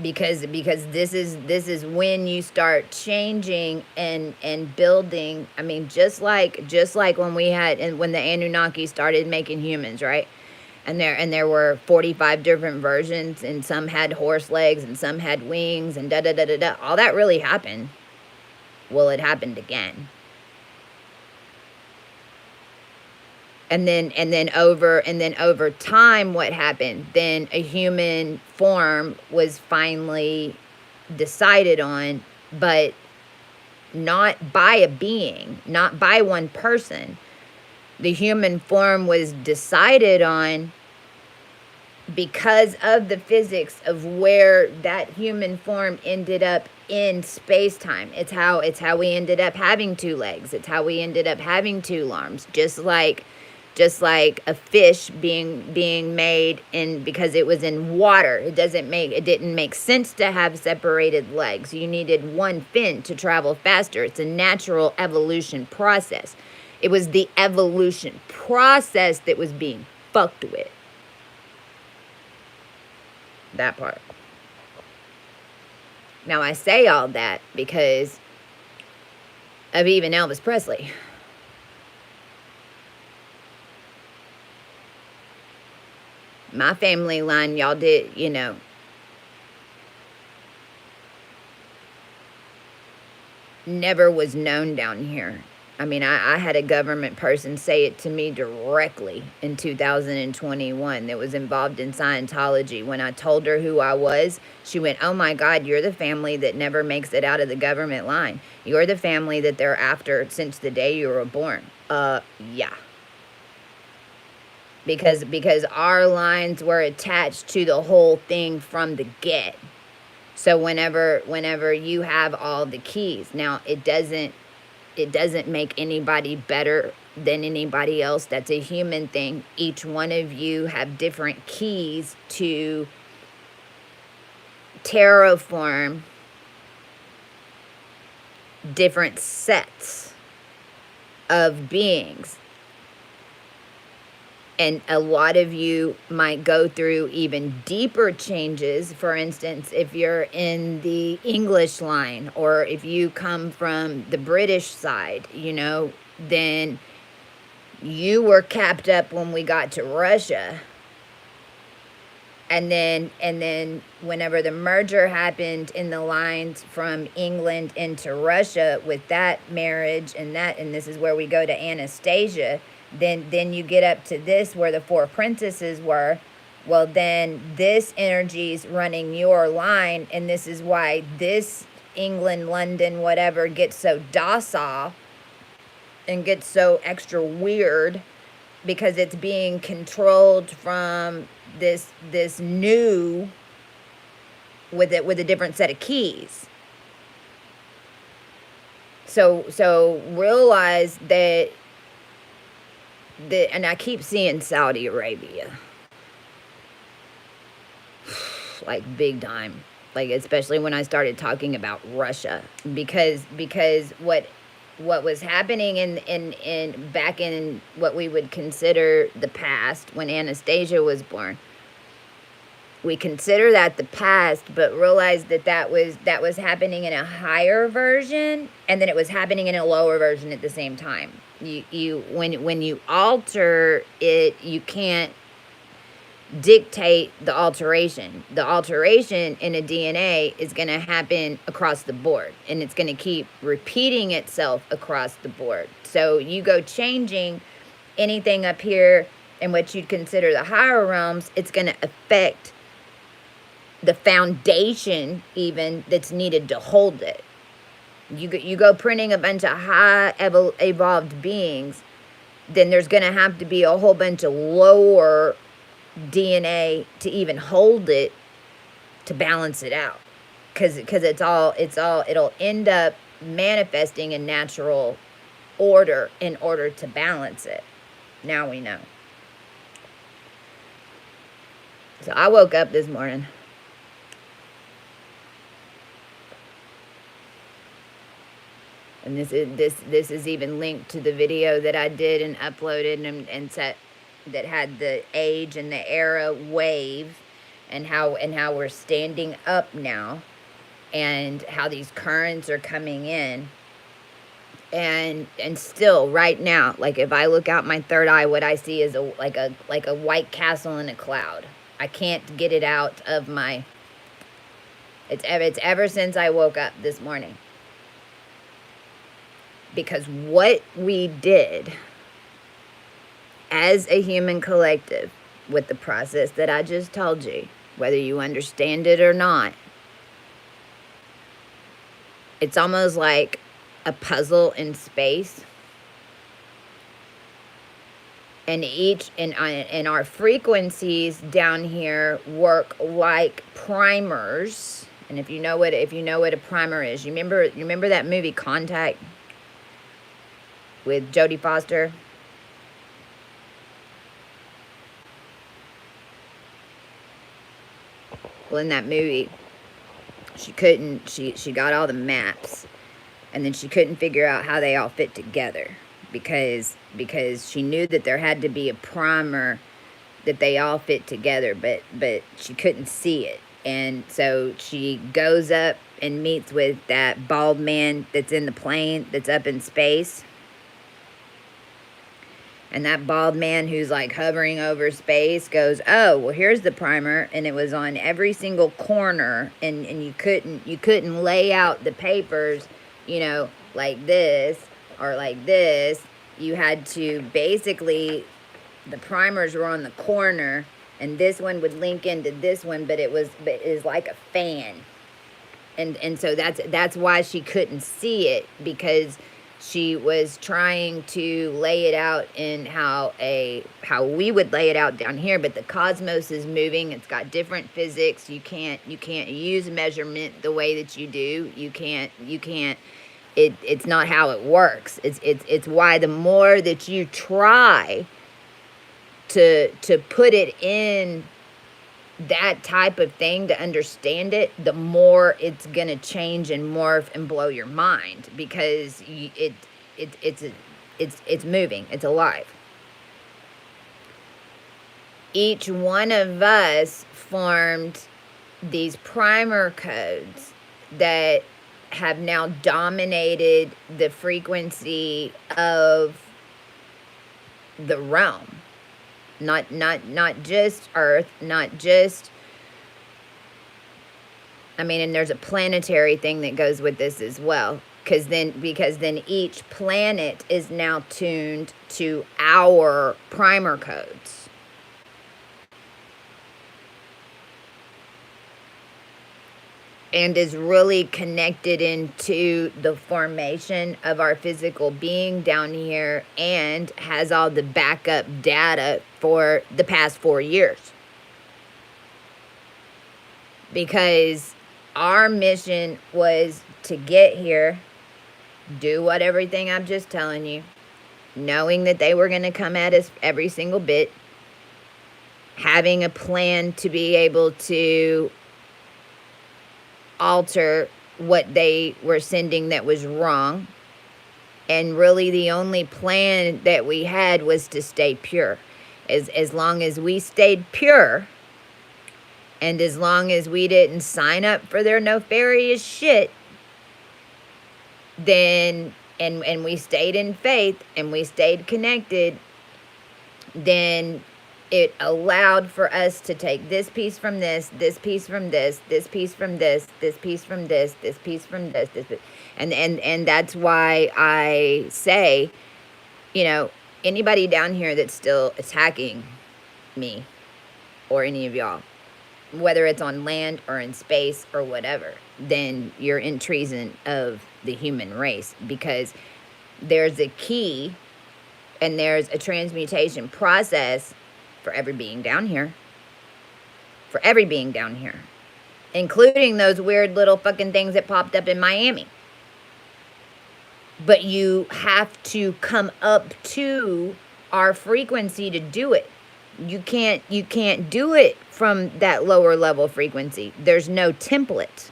Because this is when you start changing and building. I mean, just like when we had, and when the Anunnaki started making humans, right? And there were 45 different versions, and some had horse legs and some had wings, and da. All that really happened. Well, it happened again. And then over time, what happened? Then a human form was finally decided on, but not by a being, not by one person. The human form was decided on because of the physics of where that human form ended up in space-time. It's how we ended up having two legs. It's how we ended up having two arms. Just like a fish being made in, because it was in water. It didn't make sense to have separated legs. You needed one fin to travel faster. It's a natural evolution process. It was the evolution process that was being fucked with. That part. Now, I say all that because of even Elvis Presley. My family line, y'all did, you know, never was known down here. I mean, I had a government person say it to me directly in 2021 that was involved in Scientology. When I told her who I was, she went, "Oh my God, you're the family that never makes it out of the government line. You're the family that they're after since the day you were born." Yeah. Because our lines were attached to the whole thing from the get. So whenever you have all the keys, now it doesn't make anybody better than anybody else. That's a human thing. Each one of you have different keys to terraform different sets of beings. And a lot of you might go through even deeper changes. For instance, if you're in the English line, or if you come from the British side, you know, then you were capped up when we got to Russia. And then whenever the merger happened in the lines from England into Russia with that marriage and this is where we go to Anastasia. Then you get up to this where the four princesses were. Well, then this energy's running your line, and this is why this England, London, whatever gets so docile and gets so extra weird, because it's being controlled from this new with a different set of keys. So realize that and I keep seeing Saudi Arabia, like big time, like especially when I started talking about Russia, because what was happening in back in what we would consider the past when Anastasia was born. We consider that the past, but realize that was happening in a higher version, and then it was happening in a lower version at the same time. When you alter it, you can't dictate the alteration. The alteration in a DNA is going to happen across the board, and it's going to keep repeating itself across the board. So you go changing anything up here in what you'd consider the higher realms, it's going to affect the foundation even that's needed to hold it. You go printing a bunch of high evolved beings, then there's going to have to be a whole bunch of lower DNA to even hold it, to balance it out, because it'll end up manifesting in natural order in order to balance it. Now we know. So I woke up this morning, and this is even linked to the video that I did and uploaded and set, that had the age and the era wave, and how we're standing up now, and how these currents are coming in, and still right now, like if I look out my third eye, what I see is like a white castle in a cloud. I can't get it out of my. It's ever since I woke up this morning. Because what we did as a human collective with the process that I just told you, whether you understand it or not, it's almost like a puzzle in space. And our frequencies down here work like primers. And if you know what a primer is, you remember that movie Contact with Jodie Foster? Well, in that movie, she got all the maps, and then she couldn't figure out how they all fit together, because she knew that there had to be a primer that they all fit together, but she couldn't see it. And so she goes up and meets with that bald man that's in the plane, that's up in space. And that bald man who's like hovering over space goes, oh, well, here's the primer. And it was on every single corner. And you couldn't lay out the papers, you know, like this or like this. You had to basically, the primers were on the corner, and this one would link into this one, but it is like a fan. And so that's why she couldn't see it, because she was trying to lay it out in how we would lay it out down here, but the cosmos is moving. It's got different physics. You can't use measurement the way that you do. You can't it's not how it works. It's why the more that you try to put it in that type of thing to understand it, the more it's gonna change and morph and blow your mind, because it's moving, it's alive. Each one of us formed these primer codes that have now dominated the frequency of the realm. Not just Earth, not just, I mean, and there's a planetary thing that goes with this as well, because then each planet is now tuned to our primer codes. And is really connected into the formation of our physical being down here, and has all the backup data for the past 4 years. Because our mission was to get here, do what everything I'm just telling you, knowing that they were going to come at us every single bit, having a plan to be able to alter what they were sending that was wrong. And really the only plan that we had was to stay pure. As long as we stayed pure, and as long as we didn't sign up for their nefarious shit, then and we stayed in faith and we stayed connected, then it allowed for us to take this piece from this piece from this piece from this piece from this piece from this, and that's why I say, you know, anybody down here that's still attacking me or any of y'all, whether it's on land or in space or whatever, then you're in treason of the human race, because there's a key and there's a transmutation process for every being down here. For every being down here. Including those weird little fucking things that popped up in Miami. But you have to come up to our frequency to do it. You can't do it from that lower level frequency. There's no template.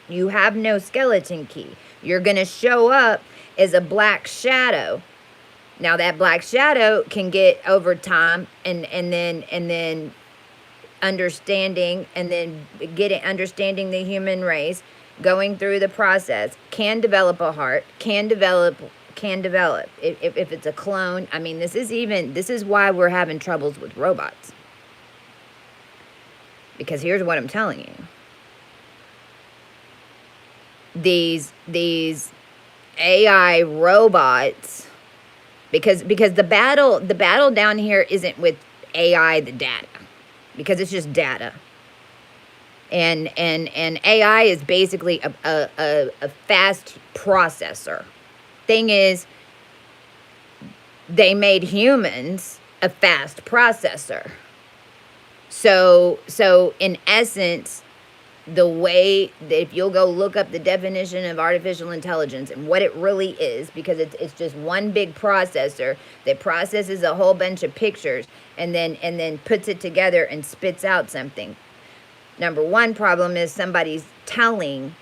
You have no skeleton key. You're gonna show up as a black shadow. Now that black shadow can get over time and then understanding, and then understanding the human race, going through the process, can develop a heart, can develop if it's a clone. I mean, this is why we're having troubles with robots. Because here's what I'm telling you. These AI robots, because the battle down here isn't with AI, the data, because it's just data, and AI is basically a fast processor. Thing is, they made humans a fast processor. So in essence, the way that, if you'll go look up the definition of artificial intelligence and what it really is, because it's just one big processor that processes a whole bunch of pictures and then puts it together and spits out something. Number one problem is somebody's telling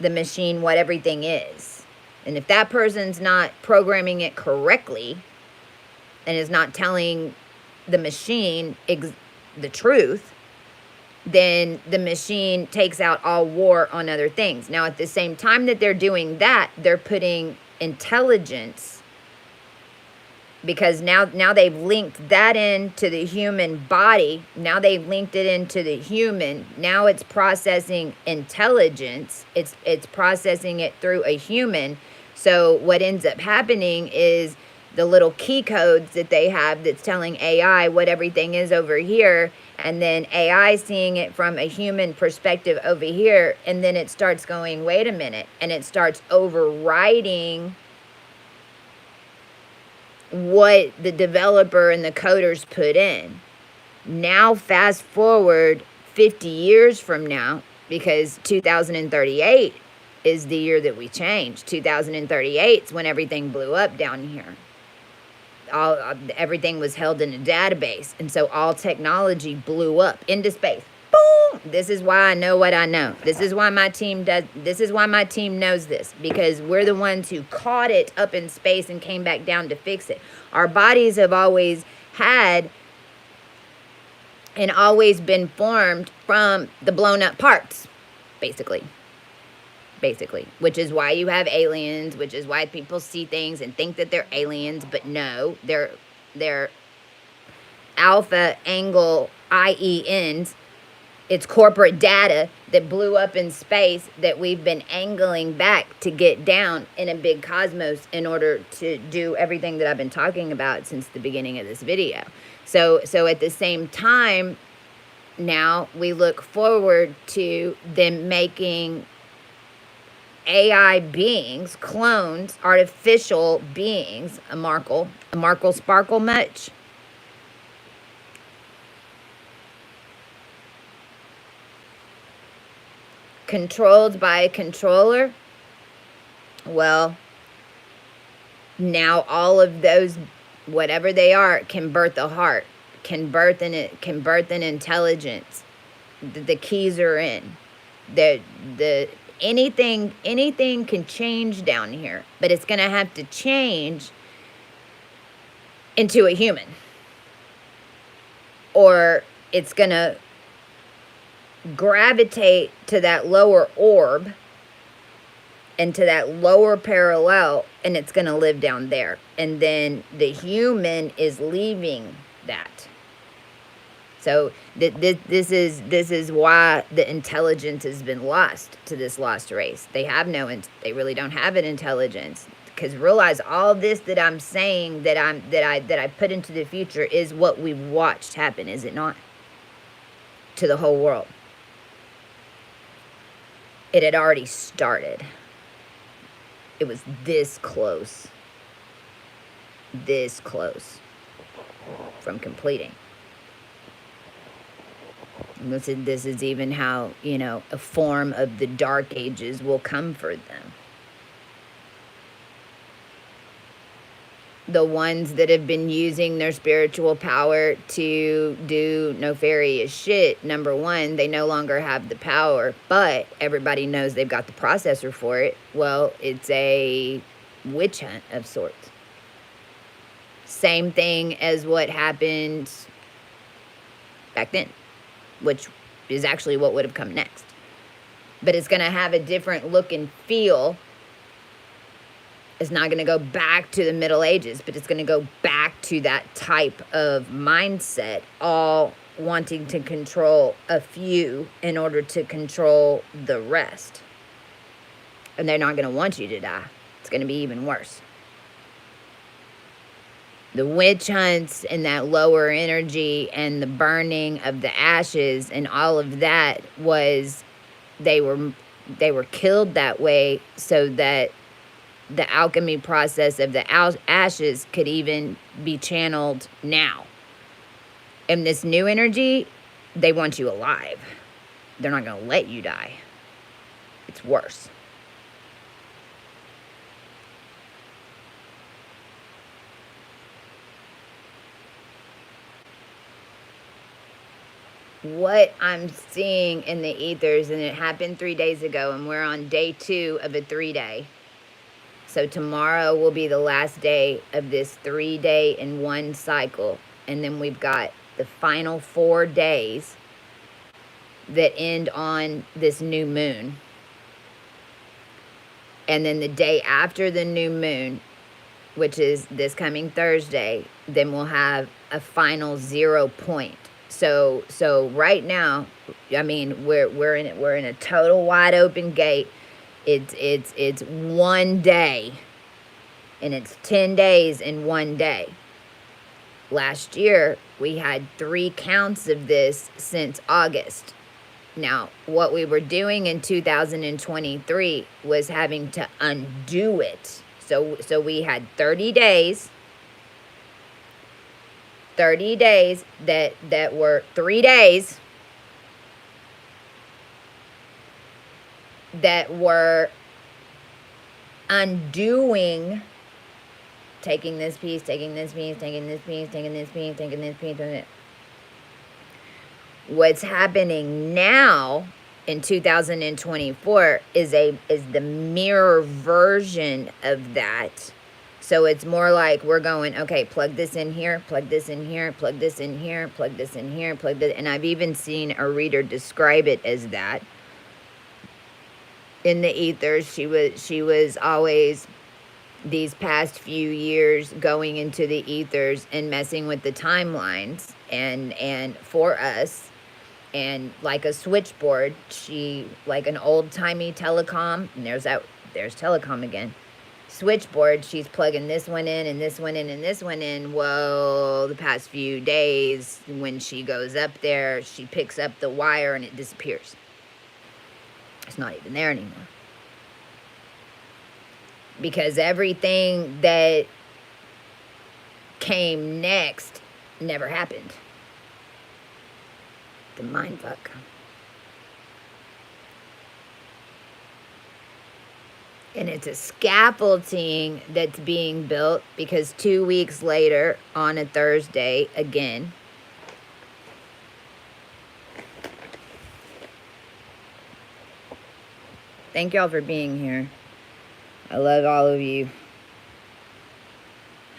the machine what everything is. And if that person's not programming it correctly and is not telling the machine the truth, then the machine takes out all war on other things. Now, at the same time that they're doing that, they're putting intelligence, because now they've linked that into the human body. Now they've linked it into the human. Now it's processing intelligence. It's processing it through a human. So what ends up happening is the little key codes that they have that's telling AI what everything is over here, and then AI seeing it from a human perspective over here, and then it starts going, wait a minute, and it starts overriding what the developer and the coders put in. Now fast forward 50 years from now, because 2038 is the year that we changed. 2038 is when everything blew up down here. Everything was held in a database, and so all technology blew up into space. Boom! This is why I know what I know. This is why my team does. This is why my team knows this, because we're the ones who caught it up in space and came back down to fix it. Our bodies have always had and always been formed from the blown up parts, basically, which is why you have aliens, which is why people see things and think that they're aliens, but no, they're alpha angle IENs. It's corporate data that blew up in space that we've been angling back to get down in a big cosmos in order to do everything that I've been talking about since the beginning of this video. So at the same time, now we look forward to them making AI beings, clones, artificial beings. A Markle sparkle much? Controlled by a controller. Well, now all of those, whatever they are, can birth a heart, can birth an intelligence. The keys are in. Anything can change down here, but it's going to have to change into a human, or it's going to gravitate to that lower orb and to that lower parallel, and it's going to live down there. And then the human is leaving that. So this is why the intelligence has been lost to this lost race. They really don't have an intelligence, because realize all this that I'm saying that I put into the future is what we've watched happen, is it not? To the whole world. It had already started. It was this close from completing. And this is even how, a form of the dark ages will come for them. The ones that have been using their spiritual power to do nefarious shit, number one, they no longer have the power, but everybody knows they've got the processor for it. Well, it's a witch hunt of sorts. Same thing as what happened back then, which is actually what would have come next. But it's going to have a different look and feel. It's not going to go back to the Middle Ages, but it's going to go back to that type of mindset, all wanting to control a few in order to control the rest. And they're not going to want you to die. It's going to be even worse. The witch hunts and that lower energy and the burning of the ashes and all of that was, they were killed that way so that the alchemy process of the ashes could even be channeled now. And this new energy, they want you alive. They're not going to let you die. It's worse. What I'm seeing in the ethers, and it happened 3 days ago, and we're on day 2 of a 3-day. So tomorrow will be the last day of this 3-day in one cycle. And then we've got the final 4 days that end on this new moon. And then the day after the new moon, which is this coming Thursday, then we'll have a final 0 point. So right now, I mean, we're in a total wide open gate. It's 1 day, and it's 10 days in 1 day. Last year, we had 3 counts of this since August. Now, what we were doing in 2023 was having to undo it. So we had 30 days that were 3 days that were undoing, taking this piece, taking this piece, taking this piece, taking this piece, taking this piece, taking it. What's happening now in 2024 is the mirror version of that. So it's more like we're going, okay, plug this in here, plug this in here, plug this in here, plug this in here, plug this. And I've even seen a reader describe it as that. In the ethers, she was always, these past few years, going into the ethers and messing with the timelines and for us. And like a switchboard, she, like an old-timey telecom, and there's telecom again. Switchboard, she's plugging this one in and this one in and this one in. Well, the past few days, when she goes up there, she picks up the wire and it disappears. It's not even there anymore. Because everything that came next never happened. The mindfuck. And it's a scaffolding that's being built because 2 weeks later, on a Thursday, again, thank y'all for being here. I love all of you.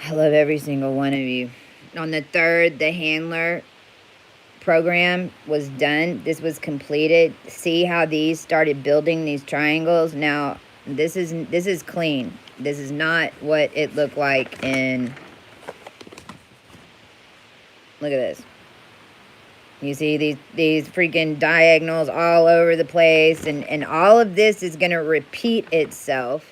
I love every single one of you. On the 3rd, the handler program was done. This was completed. See how these started building these triangles? Now, this is clean. This is not what it looked like in... Look at this. You see these freaking diagonals all over the place, and all of this is going to repeat itself.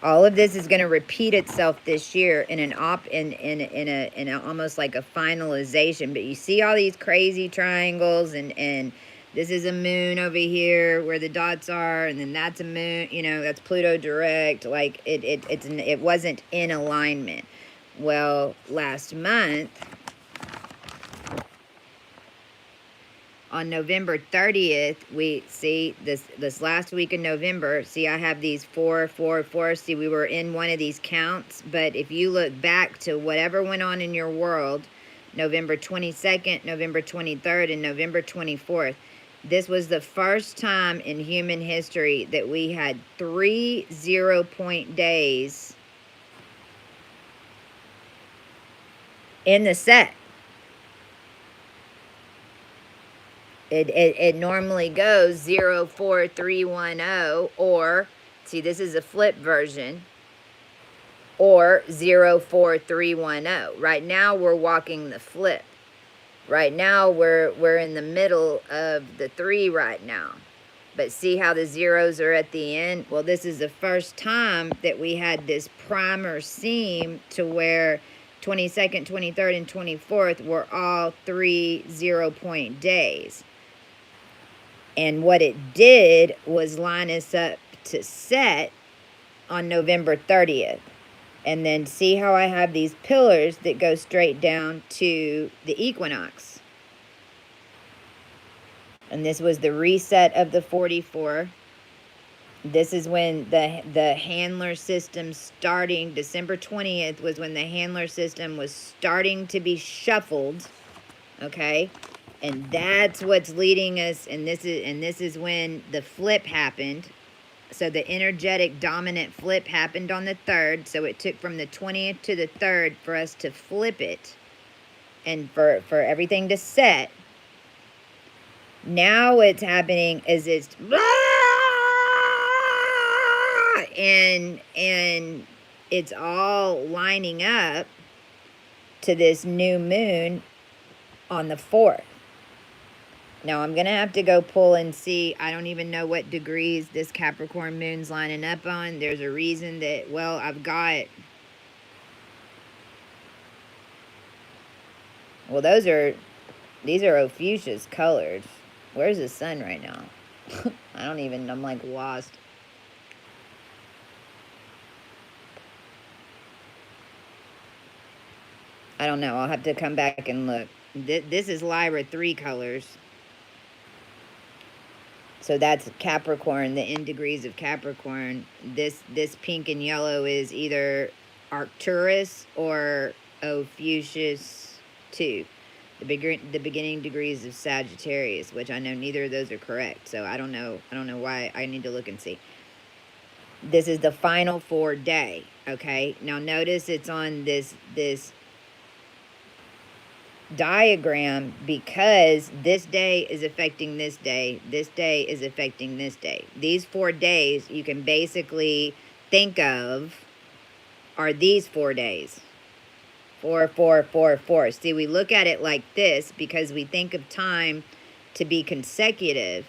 All of this is going to repeat itself this year in an almost like a finalization. But you see all these crazy triangles, and this is a moon over here where the dots are, and then that's a moon. You know, that's Pluto direct. Like it wasn't in alignment. Well, last month, on November 30th, we see this last week in November. See, I have these 4, 4, 4. See, we were in one of these counts. But if you look back to whatever went on in your world, November 22nd, November 23rd, and November 24th, this was the first time in human history that we had 3 0-point days in the set. It normally goes 0, 4, 3, 1, 0, or, see, this is a flip version, or 0, 4, 3, 1, 0. Right now, we're walking the flip. Right now, we're in the middle of the 3 right now. But see how the zeros are at the end? Well, this is the first time that we had this primer seam to where 22nd, 23rd, and 24th were all 3 0-point days. And what it did was line us up to set on November 30th. And then see how I have these pillars that go straight down to the equinox. And this was the reset of the 44. This is when the handler system starting, December 20th was when the handler system was starting to be shuffled. Okay? And that's what's leading us, and this is when the flip happened. So the energetic dominant flip happened on the 3rd. So it took from the 20th to the 3rd for us to flip it. and for everything to set. Now what's happening is it's and it's all lining up to this new moon on the 4th. Now I'm going to have to go pull and see. I don't even know what degrees this Capricorn moon's lining up on. There's a reason that, well, I've got... Well, these are Ophiuchia's colors. Where's the sun right now? I'm like lost. I don't know. I'll have to come back and look. This is Lyra 3 colors. So that's Capricorn, the in degrees of Capricorn. This pink and yellow is either Arcturus or Ophiuchus 2. The beginning degrees of Sagittarius, which I know neither of those are correct. So I don't know why. I need to look and see. This is the final 4 day, okay? Now notice it's on this diagram because this day is affecting this day is affecting this day. These 4 days you can basically think of are these 4 days. 4, 4, 4, 4. See, we look at it like this because we think of time to be consecutive,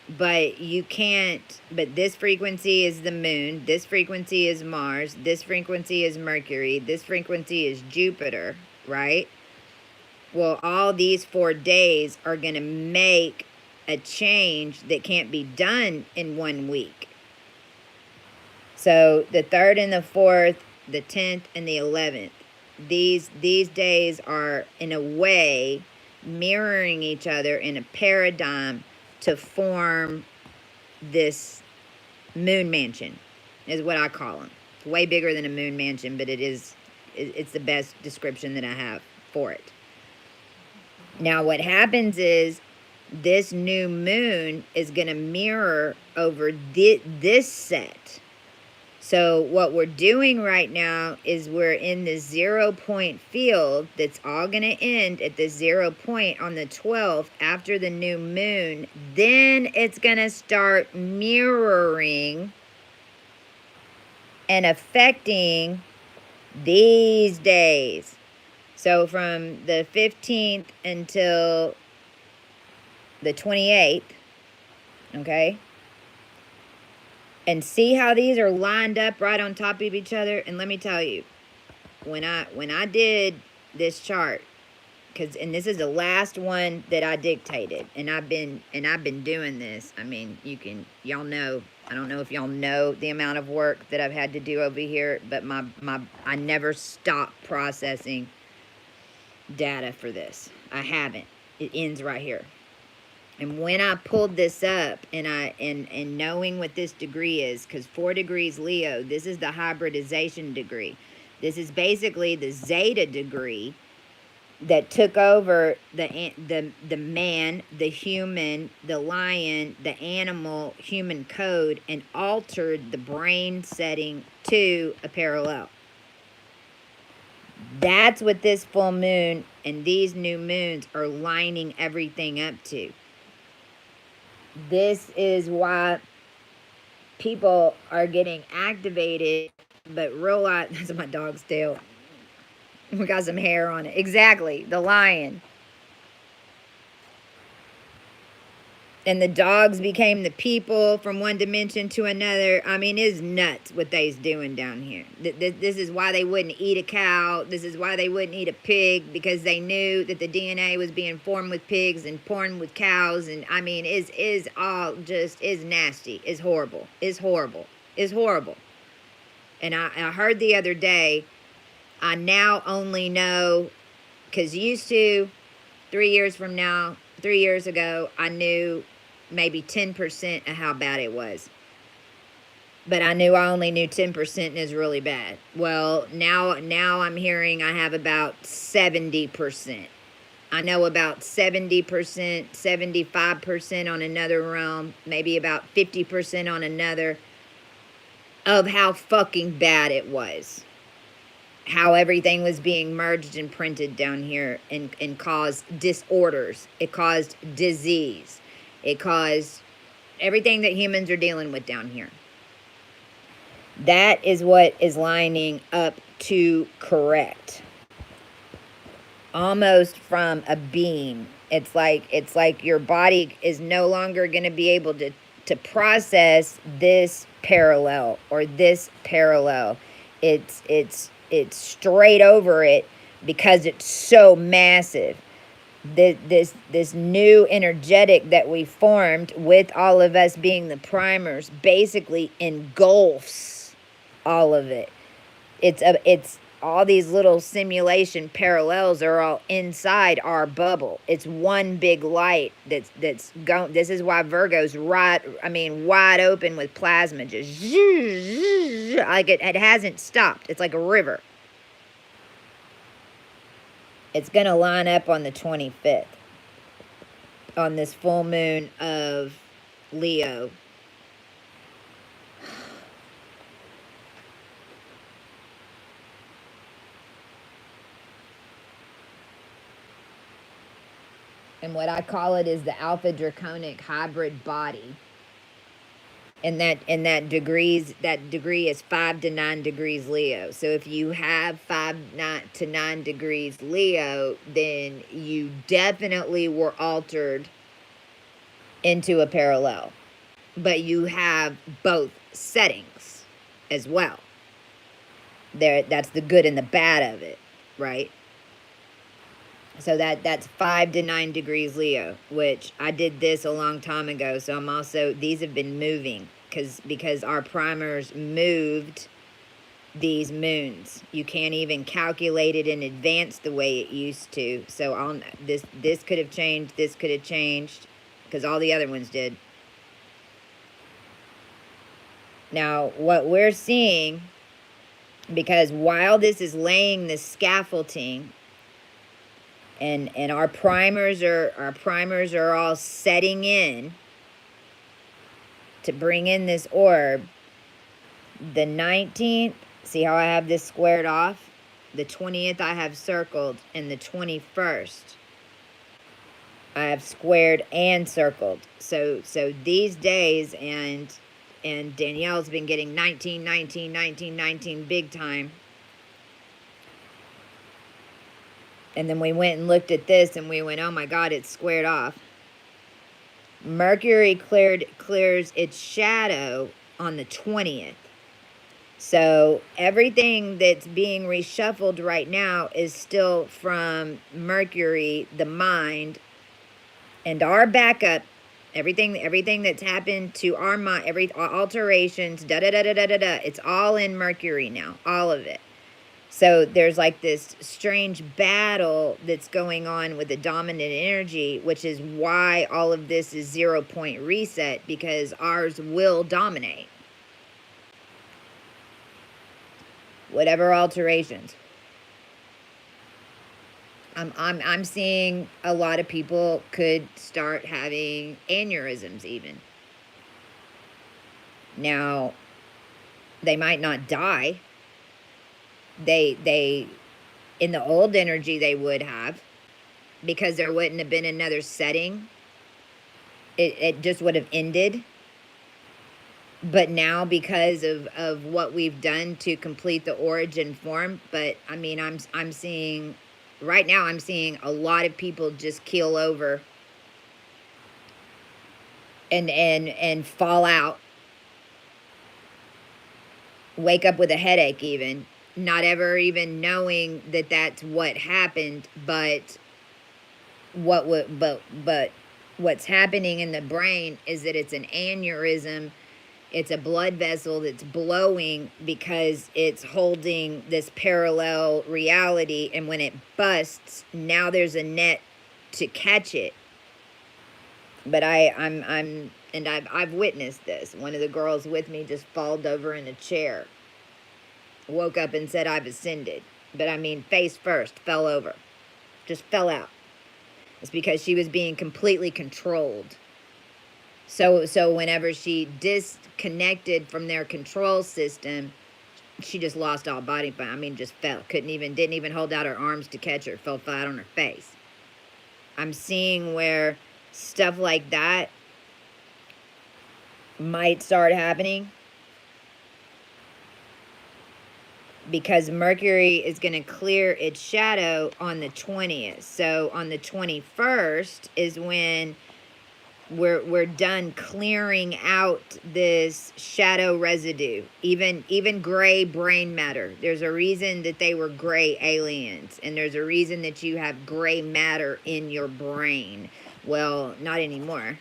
but you can't. But this frequency is the moon, this frequency is Mars, this frequency is Mercury, this frequency is Jupiter, right? Well, all these 4 days are going to make a change that can't be done in 1 week. So the 3rd and the 4th, the 10th and the 11th, these days are in a way mirroring each other in a paradigm to form this moon mansion, is what I call them. It's way bigger than a moon mansion, but it's the best description that I have for it. Now what happens is this new moon is going to mirror over this set. So what we're doing right now is we're in the 0 point field that's all going to end at the 0 point on the 12th after the new moon. Then it's going to start mirroring and affecting these days. So from the 15th until the 28th, okay? And see how these are lined up right on top of each other? And let me tell you, when I did this chart, and this is the last one that I dictated, and I've been doing this. I mean, y'all know, I don't know if y'all know the amount of work that I've had to do over here, but I never stop processing data for this. I haven't. It ends right here. And when I pulled this up and knowing what this degree is, because 4 degrees Leo, this is the hybridization degree. This is basically the zeta degree that took over the man, the human, the lion, the animal, human code, and altered the brain setting to a parallel. That's what this full moon and these new moons are lining everything up to. This is why people are getting activated, but realize, that's my dog's tail. We got some hair on it. Exactly, the lion. And the dogs became the people from one dimension to another. I mean, it's nuts what they's doing down here. This is why they wouldn't eat a cow. This is why they wouldn't eat a pig, because they knew that the DNA was being formed with pigs and born with cows. And I mean, is all just, is nasty. Is horrible. Is horrible. Is horrible. And I heard the other day, I now only know, because used to, 3 years ago, I knew maybe 10% of how bad it was. But I only knew 10% and it's really bad. Well, now I'm hearing I have about 70%. I know about 70%, 75% on another realm, maybe about 50% on another, of how fucking bad it was. how everything was being merged and printed down here, and caused disorders. It caused disease. It caused everything that humans are dealing with down here. That is what is lining up to correct. Almost from a beam. It's like your body is no longer going to be able to process this parallel or this parallel. It's straight over it because it's so massive. This new energetic that we formed with all of us being the primers basically engulfs all of it. It's all these little simulation parallels are all inside our bubble. It's one big light that's going. This is why Virgo's wide open with plasma, just like it hasn't stopped. It's like a river. It's gonna line up on the 25th, on this full moon of Leo. And what I call it is the alpha draconic hybrid body. And that degree is 5 to 9 degrees Leo. So if you have 5 to 9 degrees Leo, then you definitely were altered into a parallel. But you have both settings as well. That's the good and the bad of it, right? So that's 5 to 9 degrees Leo, which I did this a long time ago. So I'm also, these have been moving because our primers moved these moons. You can't even calculate it in advance the way it used to. So this could have changed, this could have changed, because all the other ones did. Now, what we're seeing, because while this is laying the scaffolding, and our primers are all setting in to bring in this orb. The 19th, see how I have this squared off? The 20th I have circled, and the 21st I have squared and circled. So these days, and Danielle's been getting 19, 19, 19, 19 big time. And then we went and looked at this and we went, oh my God, it's squared off. Mercury clears its shadow on the 20th. So everything that's being reshuffled right now is still from Mercury, the mind, and our backup. Everything that's happened to our mind, alterations, it's all in Mercury now, all of it. So there's like this strange battle that's going on with the dominant energy, which is why all of this is 0 point reset, because ours will dominate. Whatever alterations. I'm seeing a lot of people could start having aneurysms even. Now, they might not die. They in the old energy they would have, because there wouldn't have been another setting. It just would have ended. But now, because of what we've done to complete the origin form, but I mean, I'm seeing right now, I'm seeing a lot of people just keel over and fall out, wake up with a headache even, not ever even knowing that that's what happened. But what's happening in the brain is that it's an aneurysm. It's a blood vessel that's blowing because it's holding this parallel reality, and when it busts, now there's a net to catch it. But I've witnessed this. One of the girls with me just falled over in a chair, woke up and said, I've ascended. But I mean, face first, fell over, just fell out. It's because she was being completely controlled. So whenever she disconnected from their control system, she just lost all body, I mean, just fell. Didn't even hold out her arms to catch her. Fell flat on her face. I'm seeing where stuff like that might start happening because Mercury is going to clear its shadow on the 20th. So on the 21st is when we're done clearing out this shadow residue, even gray brain matter. There's a reason that they were gray aliens, and there's a reason that you have gray matter in your brain. Well, not anymore.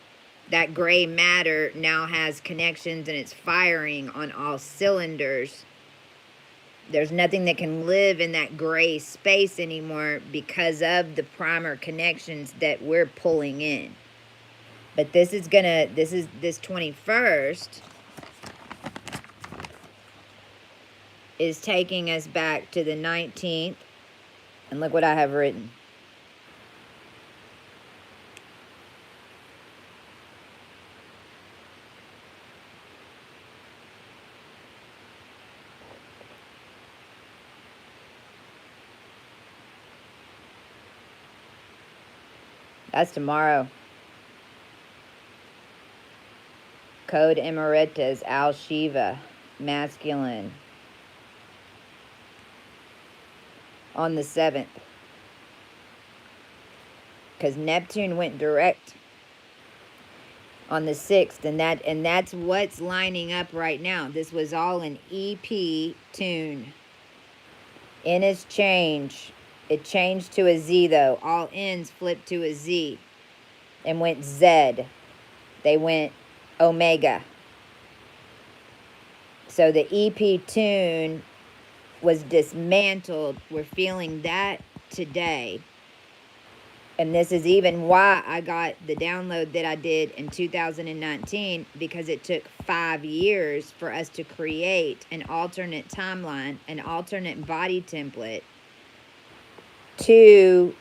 That gray matter now has connections and it's firing on all cylinders. There's nothing that can live in that gray space anymore because of the primer connections that we're pulling in. But this 21st is taking us back to the 19th. And look what I have written. That's tomorrow. Code Emeritus, Al Shiva, masculine. On the 7th. Because Neptune went direct on the 6th. And that's what's lining up right now. This was all an EP tune. N is change. It changed to a Z though. All N's flipped to a Z. And went Z. They went Omega. So the EP tune was dismantled. We're feeling that today. And this is even why I got the download that I did in 2019, because it took 5 years for us to create an alternate timeline, an alternate body template to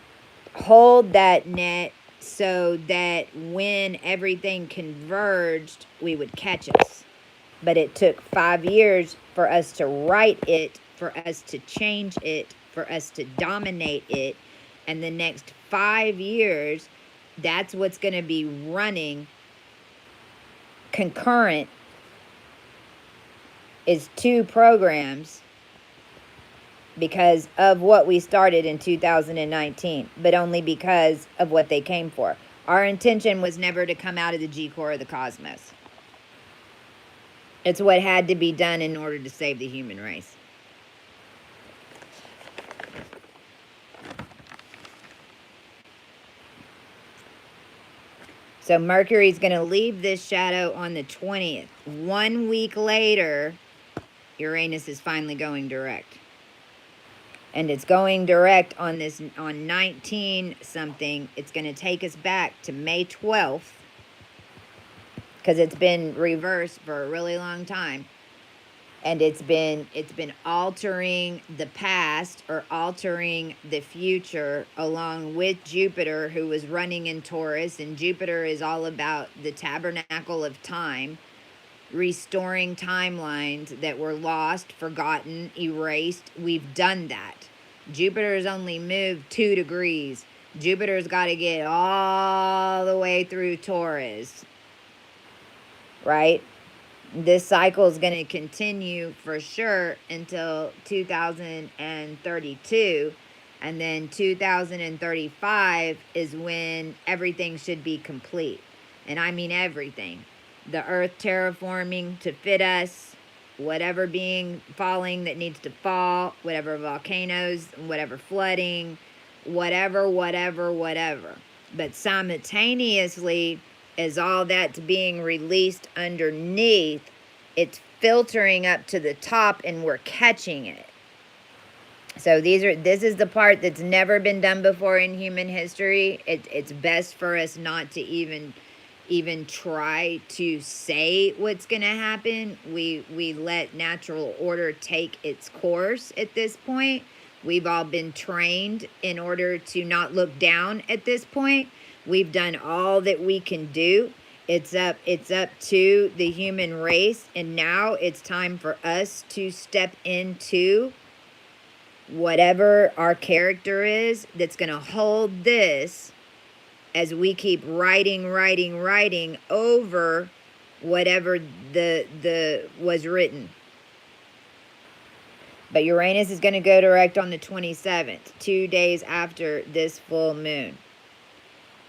hold that net so that when everything converged, we would catch us. But it took 5 years for us to write it, for us to change it, for us to dominate it. And the next 5 years, that's what's going to be running concurrent, is 2 programs because of what we started in 2019, but only because of what they came for. Our intention was never to come out of the G-core of the cosmos. It's what had to be done in order to save the human race. So Mercury's going to leave this shadow on the 20th. 1 week later, Uranus is finally going direct. And it's going direct on 19 something. It's going to take us back to May 12th. Because it's been reversed for a really long time. And it's been altering the past or altering the future along with Jupiter, who was running in Taurus. And Jupiter is all about the tabernacle of time, restoring timelines that were lost, forgotten, erased. We've done that. Jupiter's only moved 2 degrees. Jupiter's got to get all the way through Taurus, right? This cycle is going to continue for sure until 2032. And then 2035 is when everything should be complete. And I mean everything. The earth terraforming to fit us, whatever being falling that needs to fall, whatever volcanoes, whatever flooding, whatever. But simultaneously, as all that's being released underneath, it's filtering up to the top and we're catching it. So this is the part that's never been done before in human history. It's best for us not to even try to say what's going to happen. We let natural order take its course at this point. We've all been trained in order to not look down at this point. We've done all that we can do. It's up to the human race, and now it's time for us to step into whatever our character is that's going to hold this as we keep writing over whatever the was written. But Uranus is going to go direct on the 27th, 2 days after this full moon.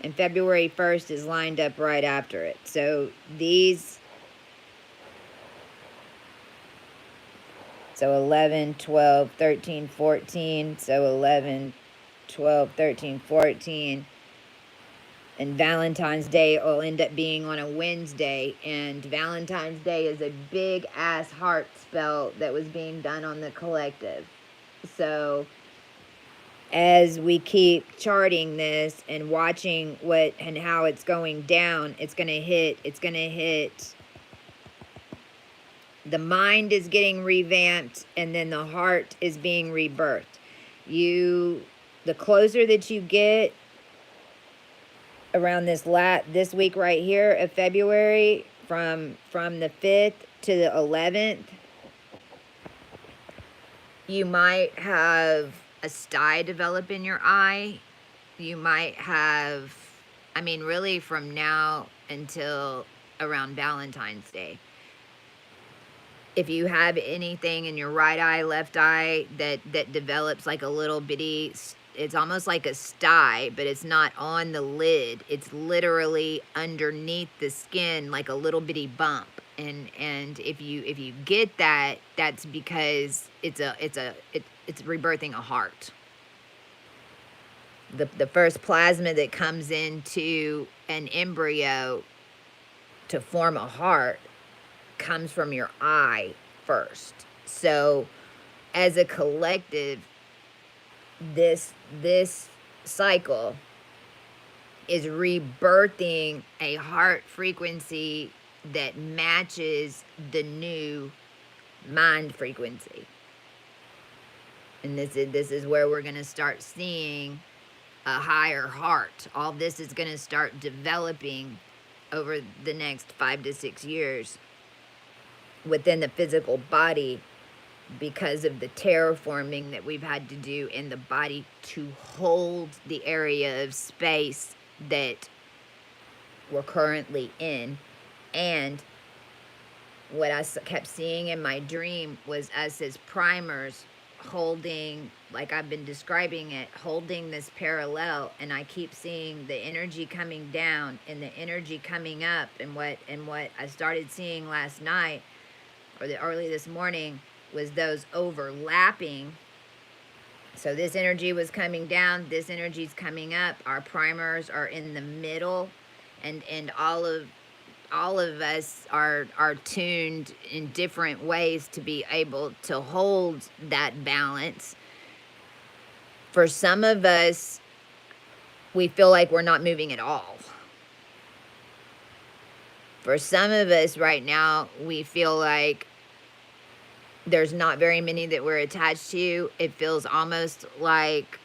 And February 1st is lined up right after it. So these, so 11, 12, 13, 14, so 11, 12, 13, 14, and Valentine's Day will end up being on a Wednesday, and Valentine's Day is a big ass heart spell that was being done on the collective. So as we keep charting this and watching what and how it's going down, it's gonna hit, the mind is getting revamped, and then the heart is being rebirthed. The closer that you get around this week right here of February, from the 5th to the 11th, you might have a sty develop in your eye. You might have, I mean, really from now until around Valentine's Day. If you have anything in your right eye, left eye that develops like a little bitty, it's almost like a sty, but it's not on the lid. It's literally underneath the skin, like a little bitty bump. And if you get that, that's because it's rebirthing a heart. The first plasma that comes into an embryo to form a heart comes from your eye first. So as a collective, this cycle is rebirthing a heart frequency that matches the new mind frequency. And this is where we're going to start seeing a higher heart. All this is going to start developing over the next 5 to 6 years within the physical body, because of the terraforming that we've had to do in the body to hold the area of space that we're currently in. And what I kept seeing in my dream was us as primers holding, like I've been describing it, holding this parallel, and I keep seeing the energy coming down and the energy coming up, and what I started seeing last night or early this morning was those overlapping. So this energy was coming down, this energy's coming up, our primers are in the middle, and all of us are tuned in different ways to be able to hold that balance. For some of us, we feel like we're not moving at all. For some of us right now, we feel like there's not very many that we're attached to. It feels almost like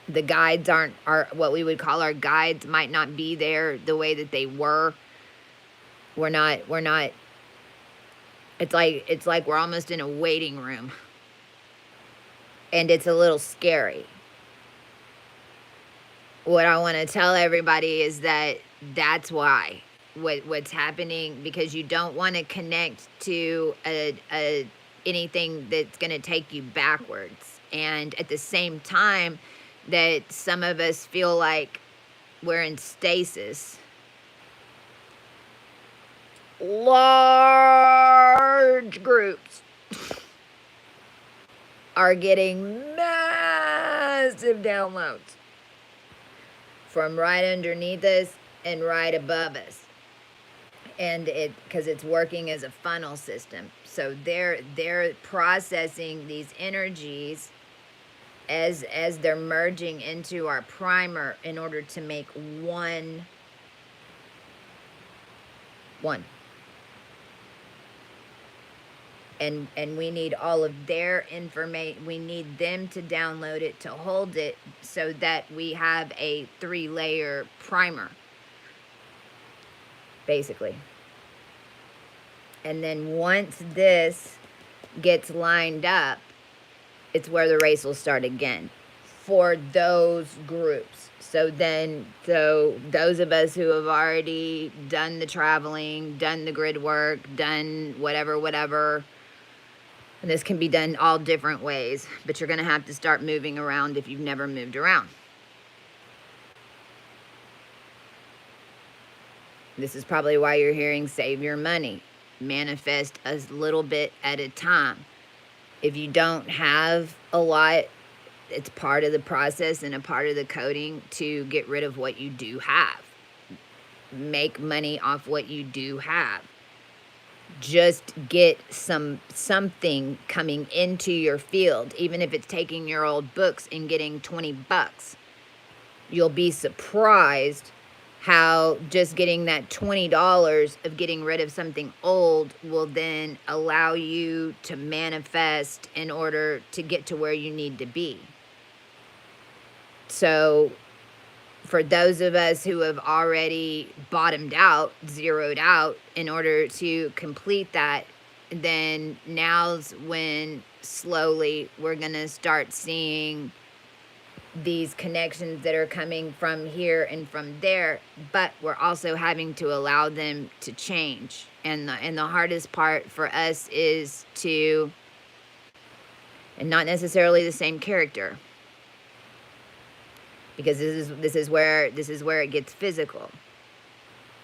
the guides are what we would call our guides might not be there the way that they were. We're not, it's like we're almost in a waiting room. And it's a little scary. What I want to tell everybody is that that's why. What's happening, because you don't want to connect to anything that's going to take you backwards. And at the same time that some of us feel like we're in stasis, large groups are getting massive downloads from right underneath us and right above us. And because it's working as a funnel system. So they're processing these energies as they're merging into our primer in order to make one. and we need all of their information. We need them to download it, to hold it, so that we have a 3-layer primer, basically. And then once this gets lined up, it's where the race will start again for those groups. So those of us who have already done the traveling, done the grid work, done whatever, and this can be done all different ways, but you're going to have to start moving around if you've never moved around. This is probably why you're hearing save your money, manifest a little bit at a time. If you don't have a lot, it's part of the process and a part of the coding to get rid of what you do have. Make money off what you do have. Just get something coming into your field, even if it's taking your old books and getting $20. You'll be surprised how just getting that $20 of getting rid of something old will then allow you to manifest in order to get to where you need to be. So for those of us who have already bottomed out, zeroed out, in order to complete that, then now's when slowly we're going to start seeing these connections that are coming from here and from there, but we're also having to allow them to change. And the hardest part for us is to, and not necessarily the same character, because this is where it gets physical.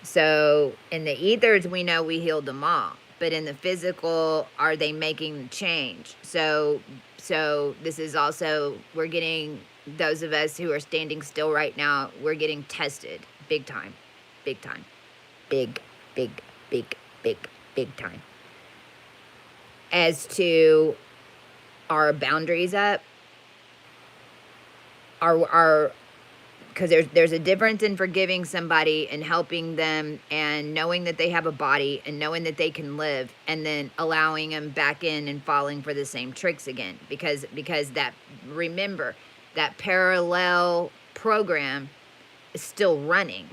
So in the ethers, we know we healed them all, but in the physical, are they making the change? So this is also, we're getting, those of us who are standing still right now, we're getting tested big time, big time, big time, as to our boundaries up, our because there's a difference in forgiving somebody and helping them and knowing that they have a body and knowing that they can live, and then allowing them back in and falling for the same tricks again, because that, remember, that parallel program is still running.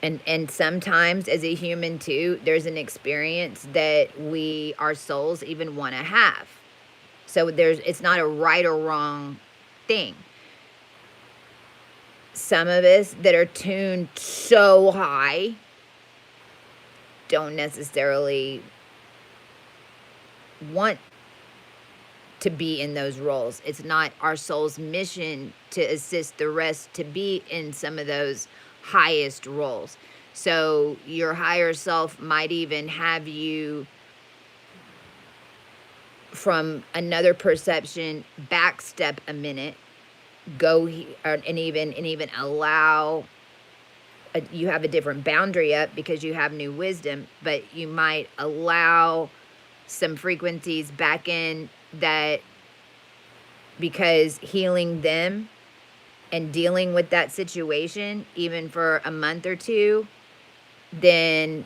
And sometimes as a human too, there's an experience that our souls even want to have. So it's not a right or wrong thing. Some of us that are tuned so high don't necessarily want to be in those roles. It's not our soul's mission to assist the rest to be in some of those highest roles. So your higher self might even have you, from another perception, backstep a minute, and even allow you have a different boundary up because you have new wisdom, but you might allow some frequencies back in, that because healing them and dealing with that situation even for a month or two then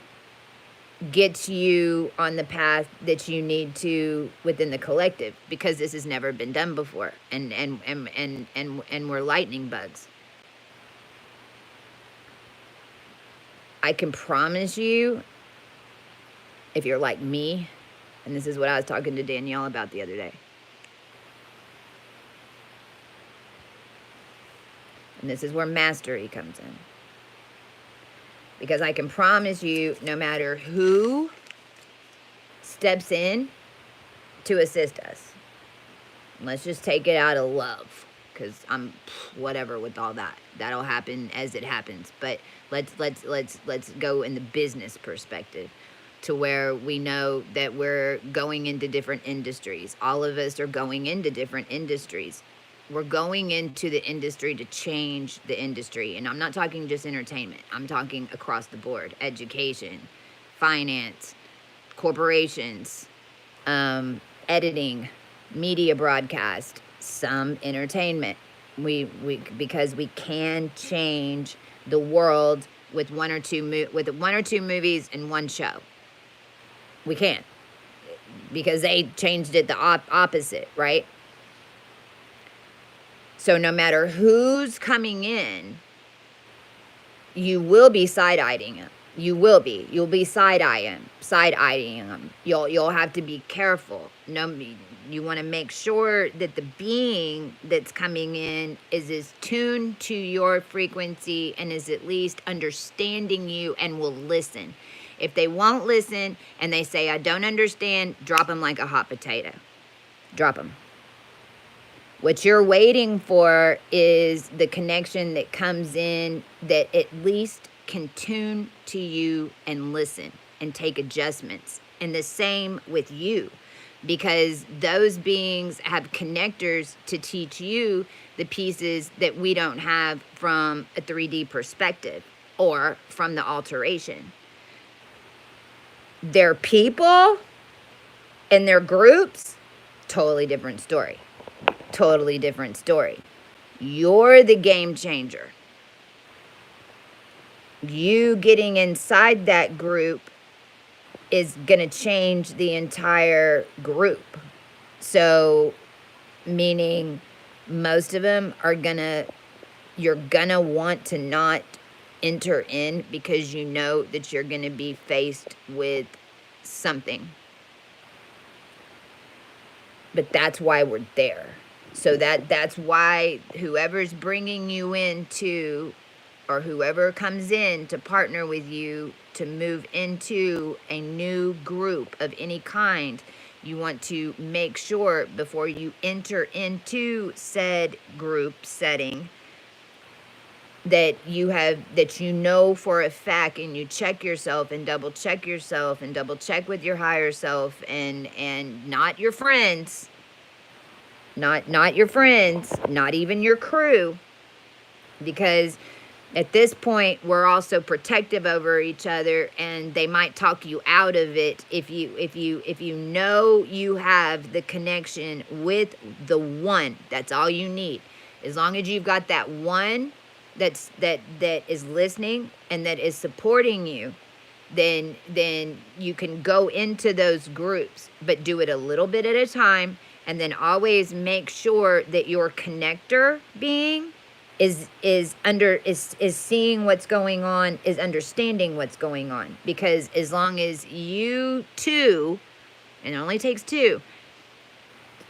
gets you on the path that you need to within the collective, because this has never been done before, and we're lightning bugs. I can promise you, if you're like me, and this is what I was talking to Danielle about the other day, and this is where mastery comes in, because I can promise you, no matter who steps in to assist us, let's just take it out of love, because I'm whatever with all that. That'll happen as it happens. But let's go in the business perspective, to where we know that we're going into different industries. All of us are going into different industries. We're going into the industry to change the industry. And I'm not talking just entertainment. I'm talking across the board. Education, finance, corporations, editing, media broadcast, some entertainment. Because we can change the world with one or two movies and one show. We can't, because they changed it the opposite, right? So no matter who's coming in, you will be side-eyeing them. You'll be side-eyeing them. You'll have to be careful. No, you want to make sure that the being that's coming in is as tuned to your frequency and is at least understanding you and will listen. If they won't listen and they say, I don't understand, drop them like a hot potato. Drop them. What you're waiting for is the connection that comes in that at least can tune to you and listen and take adjustments. And the same with you, because those beings have connectors to teach you the pieces that we don't have from a 3D perspective or from the alteration. Their people and their groups, totally different story. Totally different story. You're the game changer. You getting inside that group is going to change the entire group. So, meaning most of them are you're going to want to not enter in because you know that you're going to be faced with something. But that's why we're there. So that's why whoever's bringing you into, or whoever comes in to partner with you to move into a new group of any kind, you want to make sure before you enter into said group setting that you know for a fact, and you check yourself and double check yourself and double check with your higher self and not your friends. Not your friends, not even your crew, because at this point we're also protective over each other, and they might talk you out of it if you know you have the connection with the one. That's all you need. As long as you've got that one that is listening and that is supporting you, then you can go into those groups, but do it a little bit at a time. And then always make sure that your connector being is seeing what's going on, is understanding what's going on. Because as long as you two, and it only takes two,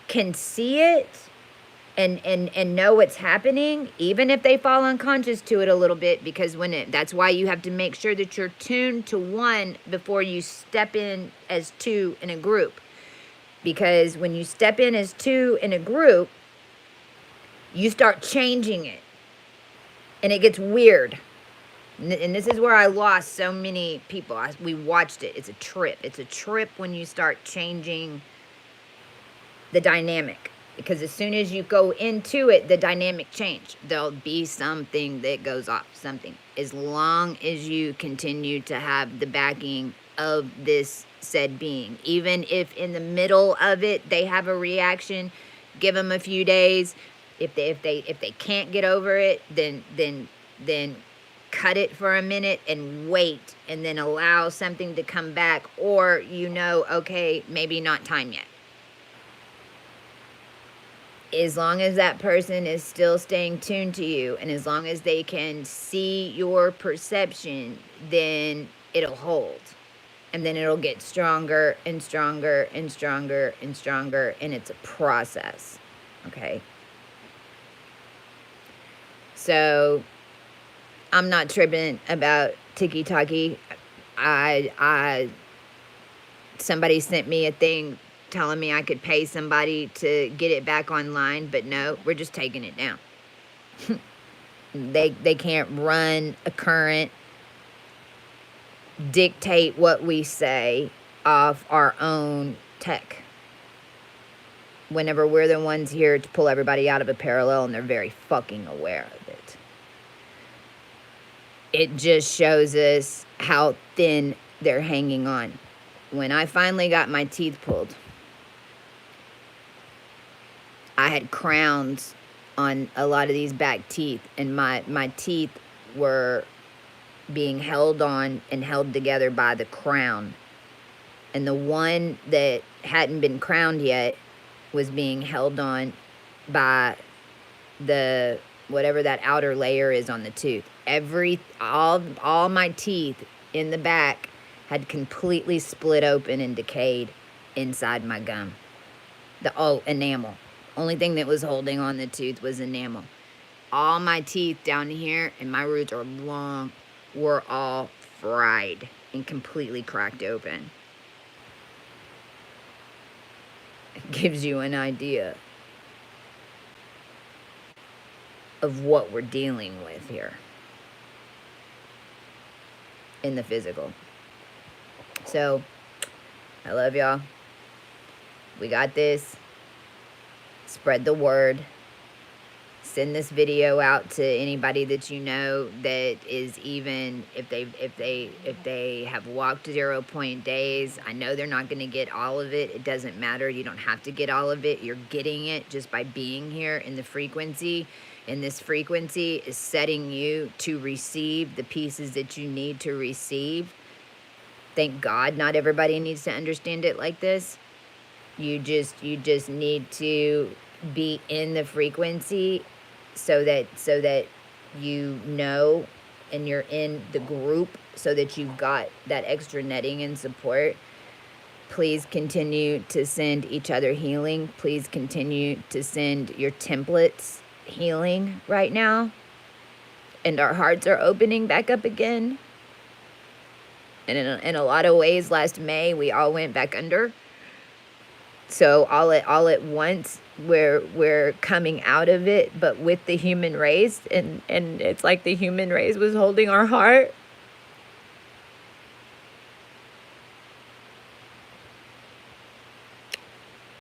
can see it and know what's happening, even if they fall unconscious to it a little bit, because that's why you have to make sure that you're tuned to one before you step in as two in a group. Because when you step in as two in a group, you start changing it. And it gets weird. And this is where I lost so many people. We watched it. It's a trip. It's a trip when you start changing the dynamic. Because as soon as you go into it, the dynamic change. There'll be something that goes off. Something. As long as you continue to have the backing of this said being. Even if in the middle of it they have a reaction, give them a few days. If they can't get over it, then cut it for a minute and wait, and then allow something to come back, or okay, maybe not time yet. As long as that person is still staying tuned to you, and as long as they can see your perception, then it'll hold. And then it'll get stronger and stronger and stronger and stronger. And it's a process. Okay? So, I'm not tripping about tiki-taki. Somebody sent me a thing telling me I could pay somebody to get it back online. But no, we're just taking it down. They can't run a current, dictate what we say off our own tech, whenever we're the ones here to pull everybody out of a parallel, and they're very fucking aware of it. It just shows us how thin they're hanging on. When I finally got my teeth pulled, I had crowns on a lot of these back teeth, and my teeth were being held on and held together by the crown. And the one that hadn't been crowned yet was being held on by the whatever that outer layer is on the tooth. All my teeth in the back had completely split open and decayed inside my gum. Enamel. Only thing that was holding on the tooth was enamel. All my teeth down here, and my roots are long, were all fried and completely cracked open. It gives you an idea of what we're dealing with here in the physical. So, I love y'all. We got this. Spread the word. Send this video out to anybody that you know that is, even if they have walked 0 point days. I know they're not going to get all of it. It doesn't matter. You don't have to get all of it. You're getting it just by being here in the frequency. And this frequency is setting you to receive the pieces that you need to receive. Thank God not everybody needs to understand it like this. You just need to be in the frequency so that you know, and you're in the group so that you've got that extra netting and support. Please continue to send each other healing. Please continue to send your templates healing right now. And our hearts are opening back up again. And in a lot of ways, last May, we all went back under. So all at once, we're coming out of it, but with the human race, and it's like the human race was holding our heart